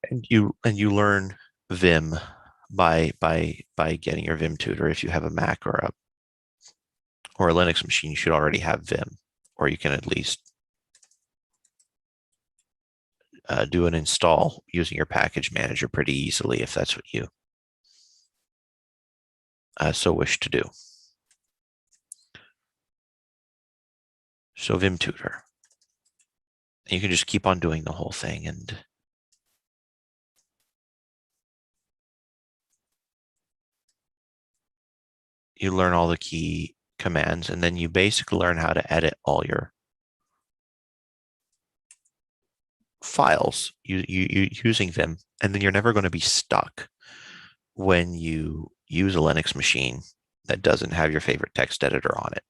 and you learn Vim by getting your Vim tutor. If you have a Mac or a Linux machine, you should already have Vim, or you can at least do an install using your package manager pretty easily if that's what you so wish to do. So Vim tutor. And you can just keep on doing the whole thing, and you learn all the key commands, and then you basically learn how to edit all your files using Vim, and then you're never going to be stuck when you use a Linux machine that doesn't have your favorite text editor on it.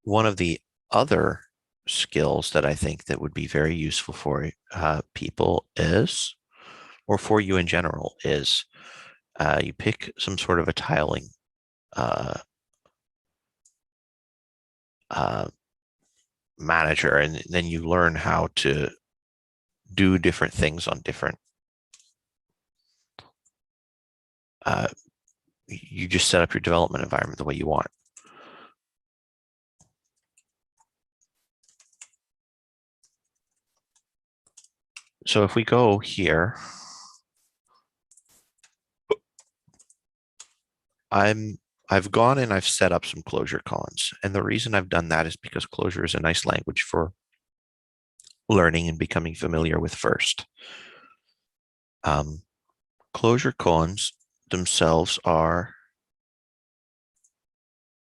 One of the other skills that I think that would be very useful for people is, or for you in general, is you pick some sort of a tiling manager, and then you learn how to do different things on different you just set up your development environment the way you want. So if we go here, I've gone and I've set up some Clojure cons. And the reason I've done that is because Clojure is a nice language for learning and becoming familiar with first. Clojure cons themselves are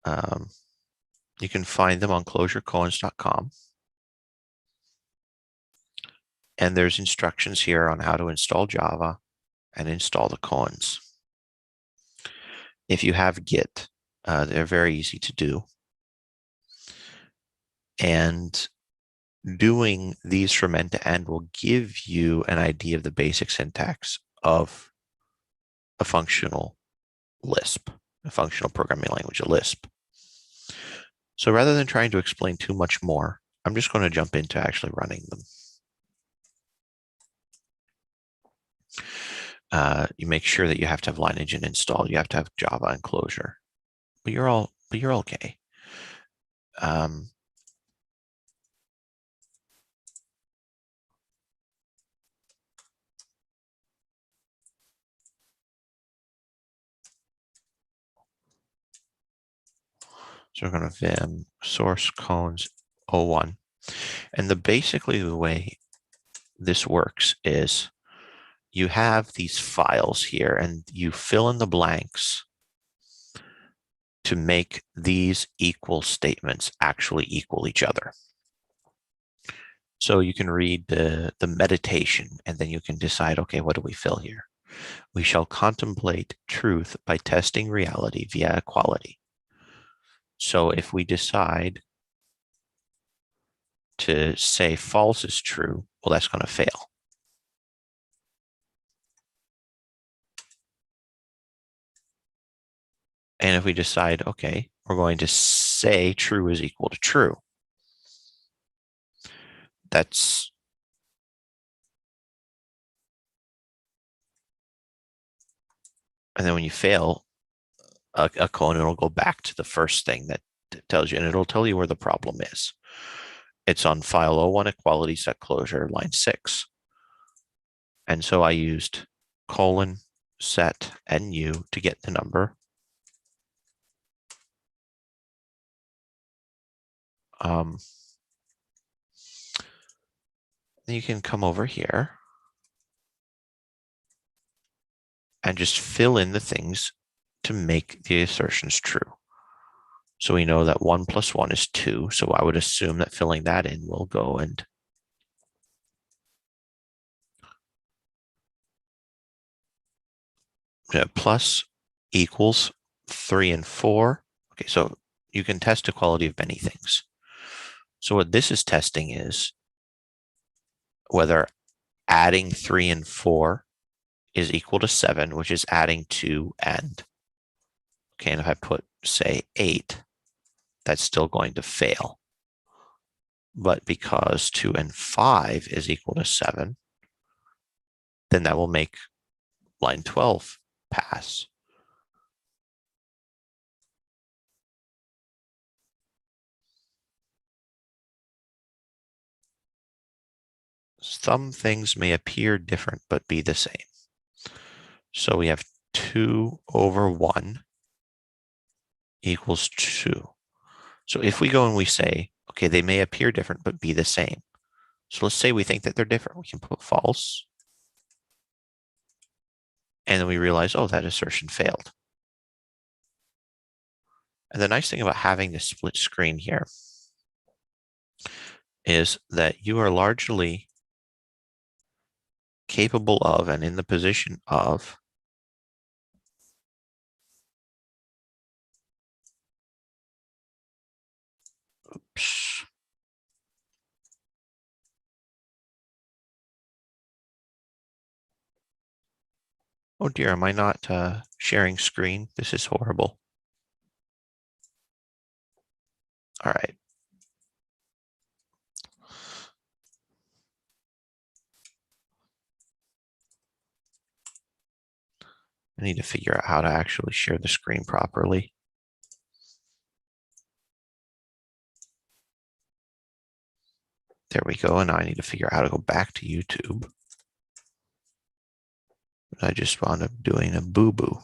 You can find them on closurecoins.com. And there's instructions here on how to install Java and install the coins. If you have Git, they're very easy to do. And doing these from end to end will give you an idea of the basic syntax of a functional Lisp, a functional programming language, a Lisp. So rather than trying to explain too much more, I'm just going to jump into actually running them. You make sure that you have to have Lineage installed. You have to have Java and Clojure, but you're okay. So we're going to vim source cones 01. And basically the way this works is you have these files here and you fill in the blanks to make these equal statements actually equal each other. So you can read the meditation and then you can decide, okay, what do we fill here? We shall contemplate truth by testing reality via equality. So if we decide to say false is true, well, that's going to fail. And if we decide, okay, we're going to say true is equal to true, that's and then when you fail a cone, it'll go back to the first thing that tells you, and it'll tell you where the problem is. It's on file 01 equality set closure line 6. And so I used colon set NU to get the number. Then you can come over here and just fill in the things to make the assertions true. So we know that 1 plus 1 is 2. So I would assume that filling that in will go and plus equals 3 and 4. Okay, so you can test equality of many things. So what this is testing is whether adding 3 and 4 is equal to 7, which is adding 2 and. Okay, and if I put, say, 8, that's still going to fail. But because 2 and 5 is equal to 7, then that will make line 12 pass. Some things may appear different but be the same. So we have 2 over 1 equals 2. So if we go and we say, okay, they may appear different but be the same. So let's say we think that they're different. We can put false. And then we realize, oh, that assertion failed. And the nice thing about having this split screen here is that you are largely capable of and in the position of oops. Oh dear, am I not sharing screen? This is horrible. All right. I need to figure out how to actually share the screen properly. There we go. And now I need to figure out how to go back to YouTube. I just wound up doing a boo-boo.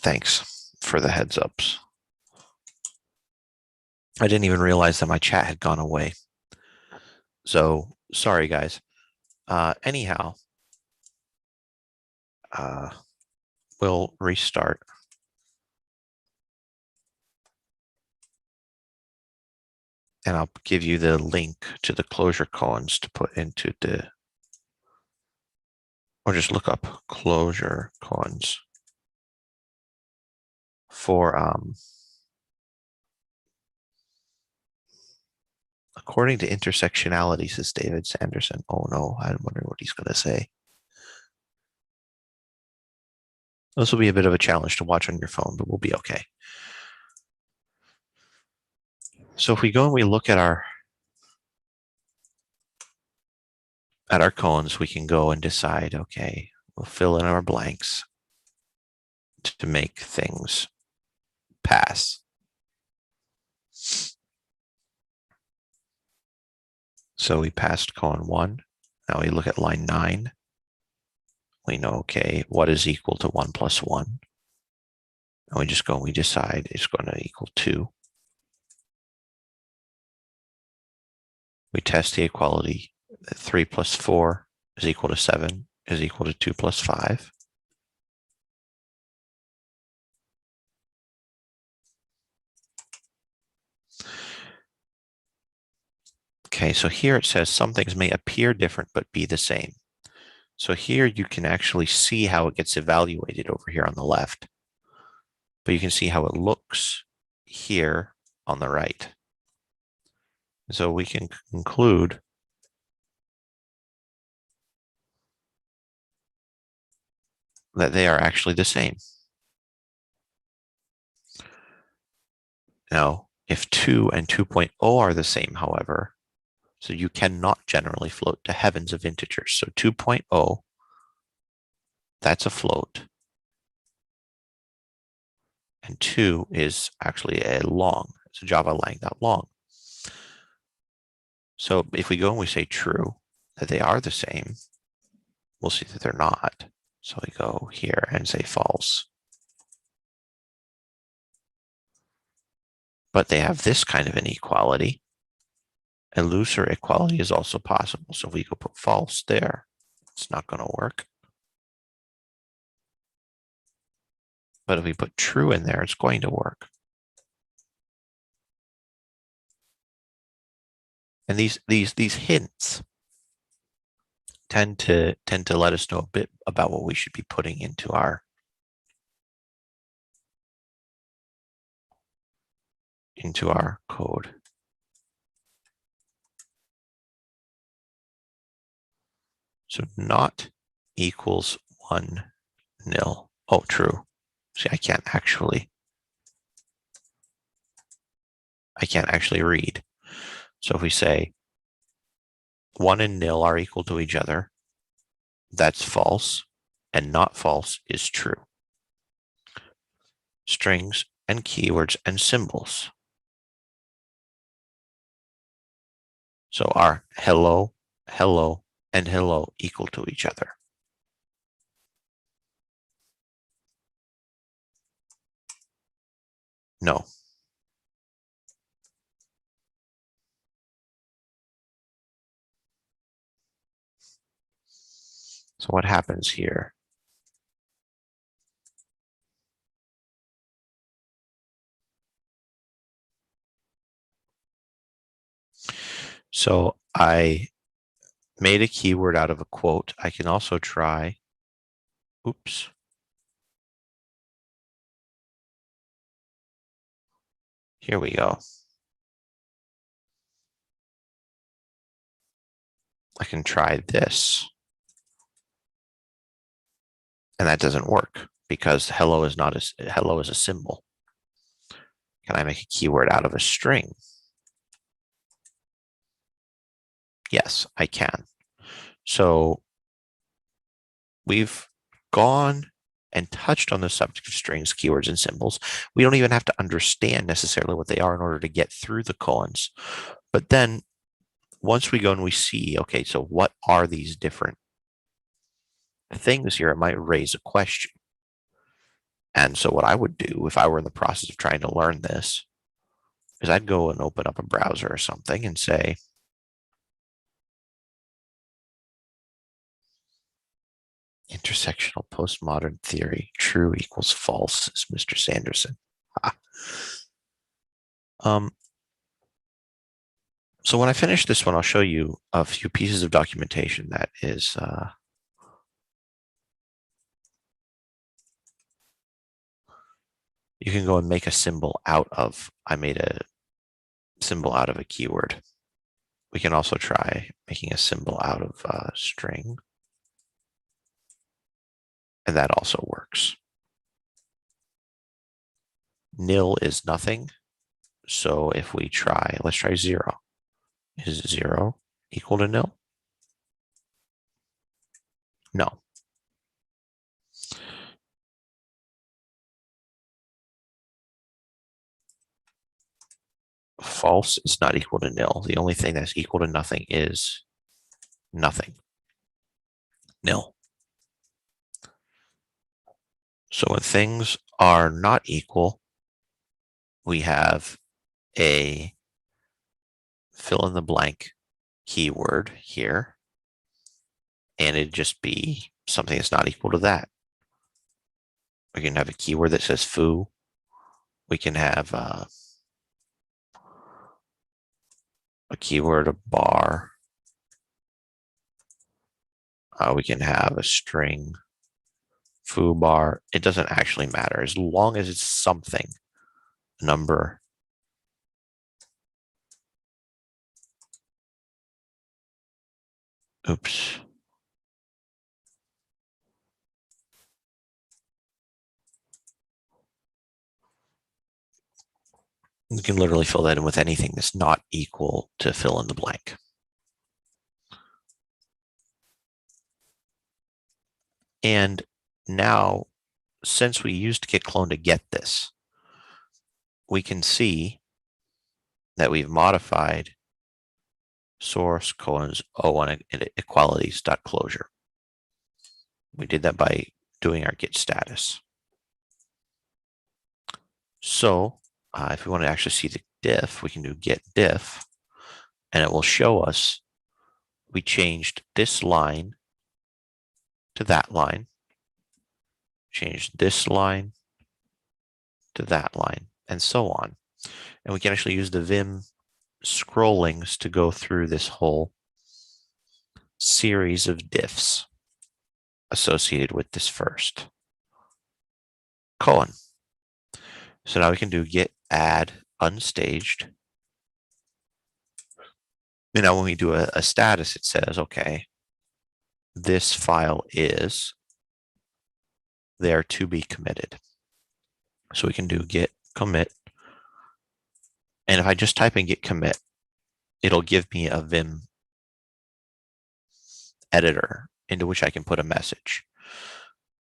Thanks for the heads ups. I didn't even realize that my chat had gone away. So sorry, guys. Anyhow, we'll restart. And I'll give you the link to the closure columns to put into the, or just look up closure columns for, according to intersectionality, says David Sanderson. Oh no, I'm wondering what he's going to say. This will be a bit of a challenge to watch on your phone, but we'll be okay. So if we go and we look at our cones, we can go and decide, okay, we'll fill in our blanks to make things pass. So we passed cone 1. Now we look at line 9. We know, okay, what is equal to 1 plus 1? And we just go and we decide it's going to equal 2. We test the equality. 3 plus 4 is equal to 7 is equal to 2 plus 5. Okay, so here it says some things may appear different but be the same. So here you can actually see how it gets evaluated over here on the left. But you can see how it looks here on the right. So we can conclude that they are actually the same. Now, if 2 and 2.0 are the same, however, so you cannot generally float to heavens of integers. So 2.0, that's a float. And 2 is actually a long. It's a java-lang.long. So if we go and we say true, that they are the same, we'll see that they're not. So we go here and say false. But they have this kind of inequality. A looser equality is also possible. So if we go put false there, it's not going to work. But if we put true in there, it's going to work. And these hints tend to let us know a bit about what we should be putting into our code. So not equals 1 nil. Oh, true. See, I can't actually read. So if we say 1 and nil are equal to each other, that's false, and not false is true. Strings and keywords and symbols. So are hello, hello, and hello equal to each other? No. So what happens here? So I made a keyword out of a quote. I can also try, oops. Here we go. I can try this. And that doesn't work because hello is not hello is a symbol. Can I make a keyword out of a string? Yes, I can. So we've gone and touched on the subject of strings, keywords, and symbols. We don't even have to understand necessarily what they are in order to get through the colons. But then once we go and we see, okay, so what are these different things here? It might raise a question. And so what I would do if I were in the process of trying to learn this is I'd go and open up a browser or something and say, intersectional postmodern theory, true equals false, is Mr. Sanderson. Ah. So when I finish this one, I'll show you a few pieces of documentation that is you can go and make a symbol out of, I made a symbol out of a keyword. We can also try making a symbol out of a string. And that also works. Nil is nothing. So if we try, let's try 0. Is 0 equal to nil? No. False is not equal to nil. The only thing that's equal to nothing is nothing. Nil. So when things are not equal, we have a fill in the blank keyword here, and it'd just be something that's not equal to that. We can have a keyword that says foo. We can have a keyword, a bar. We can have a string, foo bar. It doesn't actually matter as long as it's something, number. Oops. You can literally fill that in with anything that's not equal to fill in the blank. And now, since we used git clone to get this, we can see that we've modified source colons O1 equalities dot closure. We did that by doing our git status. So if we want to actually see the diff, we can do git diff, and it will show us we changed this line to that line, changed this line to that line, and so on. And we can actually use the Vim scrollings to go through this whole series of diffs associated with this first colon. So now we can do git add unstaged. And now when we do a status, it says, okay, this file is there to be committed. So we can do git commit. And if I just type in git commit, it'll give me a Vim editor into which I can put a message.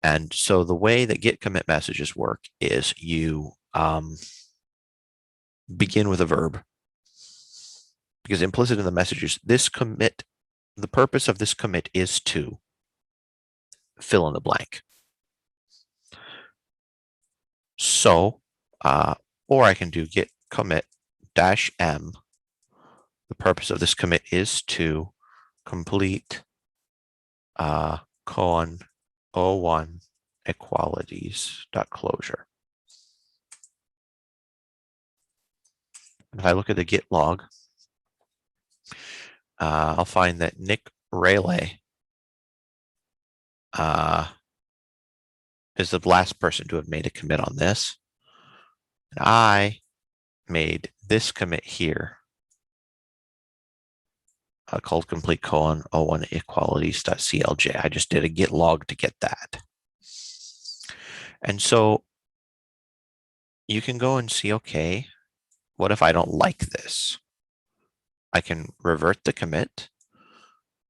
And so the way that git commit messages work is you begin with a verb, because implicit in the message is this commit, the purpose of this commit is to fill in the blank. So, or I can do git commit -m. The purpose of this commit is to complete colon O1 equalities dot closure. If I look at the git log, I'll find that Nick Rayleigh is the last person to have made a commit on this. And I made this commit here called complete colon O1 equalities dot CLJ. I just did a git log to get that. And so you can go and see, okay, what if I don't like this? I can revert the commit,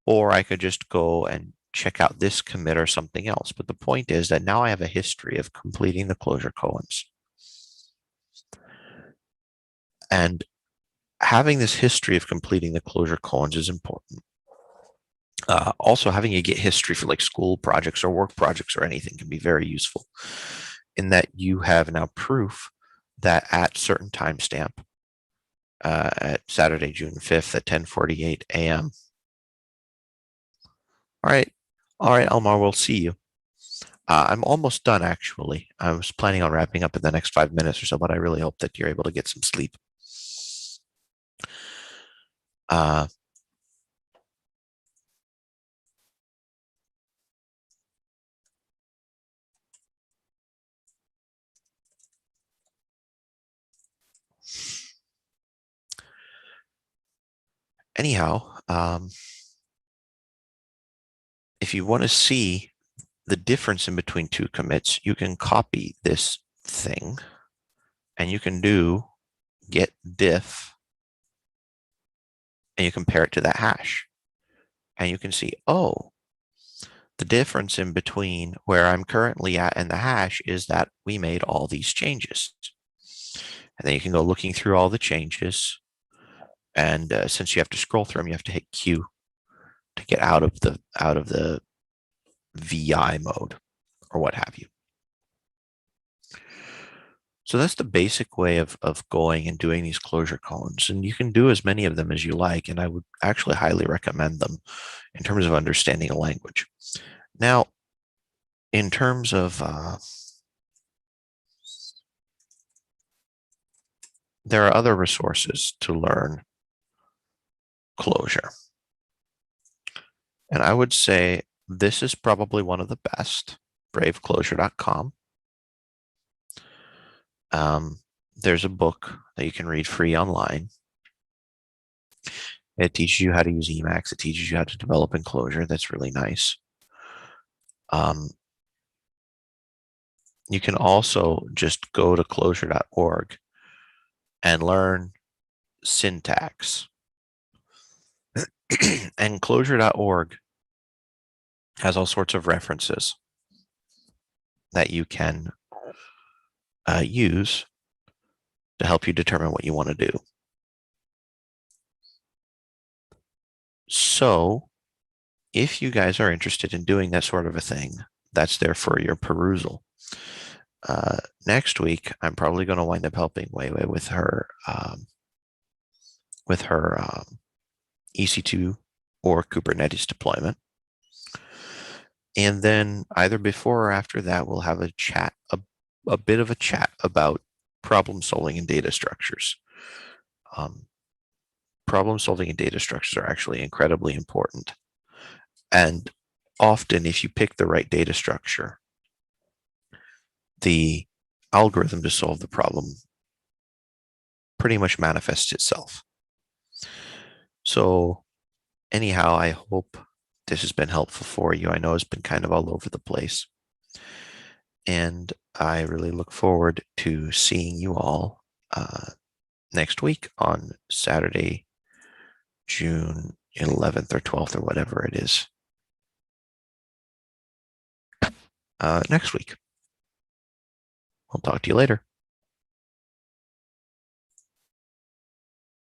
or I could just go and check out this commit or something else. But the point is that now I have a history of completing the closure colons. And having this history of completing the closure colons is important. Also, having a git history for like school projects or work projects or anything can be very useful, in that you have now proof that at certain timestamp, at Saturday, June 5th at 10:48 a.m. All right. All right, Elmar, we'll see you. I'm almost done, actually. I was planning on wrapping up in the next 5 minutes or so, but I really hope that you're able to get some sleep. Uh, anyhow, if you want to see the difference in between two commits, you can copy this thing and you can do get diff and you compare it to that hash. And you can see, oh, the difference in between where I'm currently at and the hash is that we made all these changes. And then you can go looking through all the changes. And since you have to scroll through them, you have to hit Q to get out of the VI mode or what have you. So that's the basic way of going and doing these closure columns. And you can do as many of them as you like. And I would actually highly recommend them in terms of understanding a language. Now, in terms of there are other resources to learn closure. And I would say this is probably one of the best, braveclosure.com. There's a book that you can read free online. It teaches you how to use Emacs. It teaches you how to develop in Clojure. That's really nice. You can also just go to clojure.org and learn syntax. And clojure.org has all sorts of references that you can use to help you determine what you want to do. So if you guys are interested in doing that sort of a thing, that's there for your perusal. Next week, I'm probably going to wind up helping Weiwei with her EC2 or Kubernetes deployment. And then either before or after that, we'll have a chat, a bit of a chat about problem solving and data structures. Problem solving and data structures are actually incredibly important. And often, if you pick the right data structure, the algorithm to solve the problem pretty much manifests itself. So anyhow, I hope this has been helpful for you. I know it's been kind of all over the place. And I really look forward to seeing you all next week on Saturday, June 11th or 12th or whatever it is. Next week. I'll talk to you later.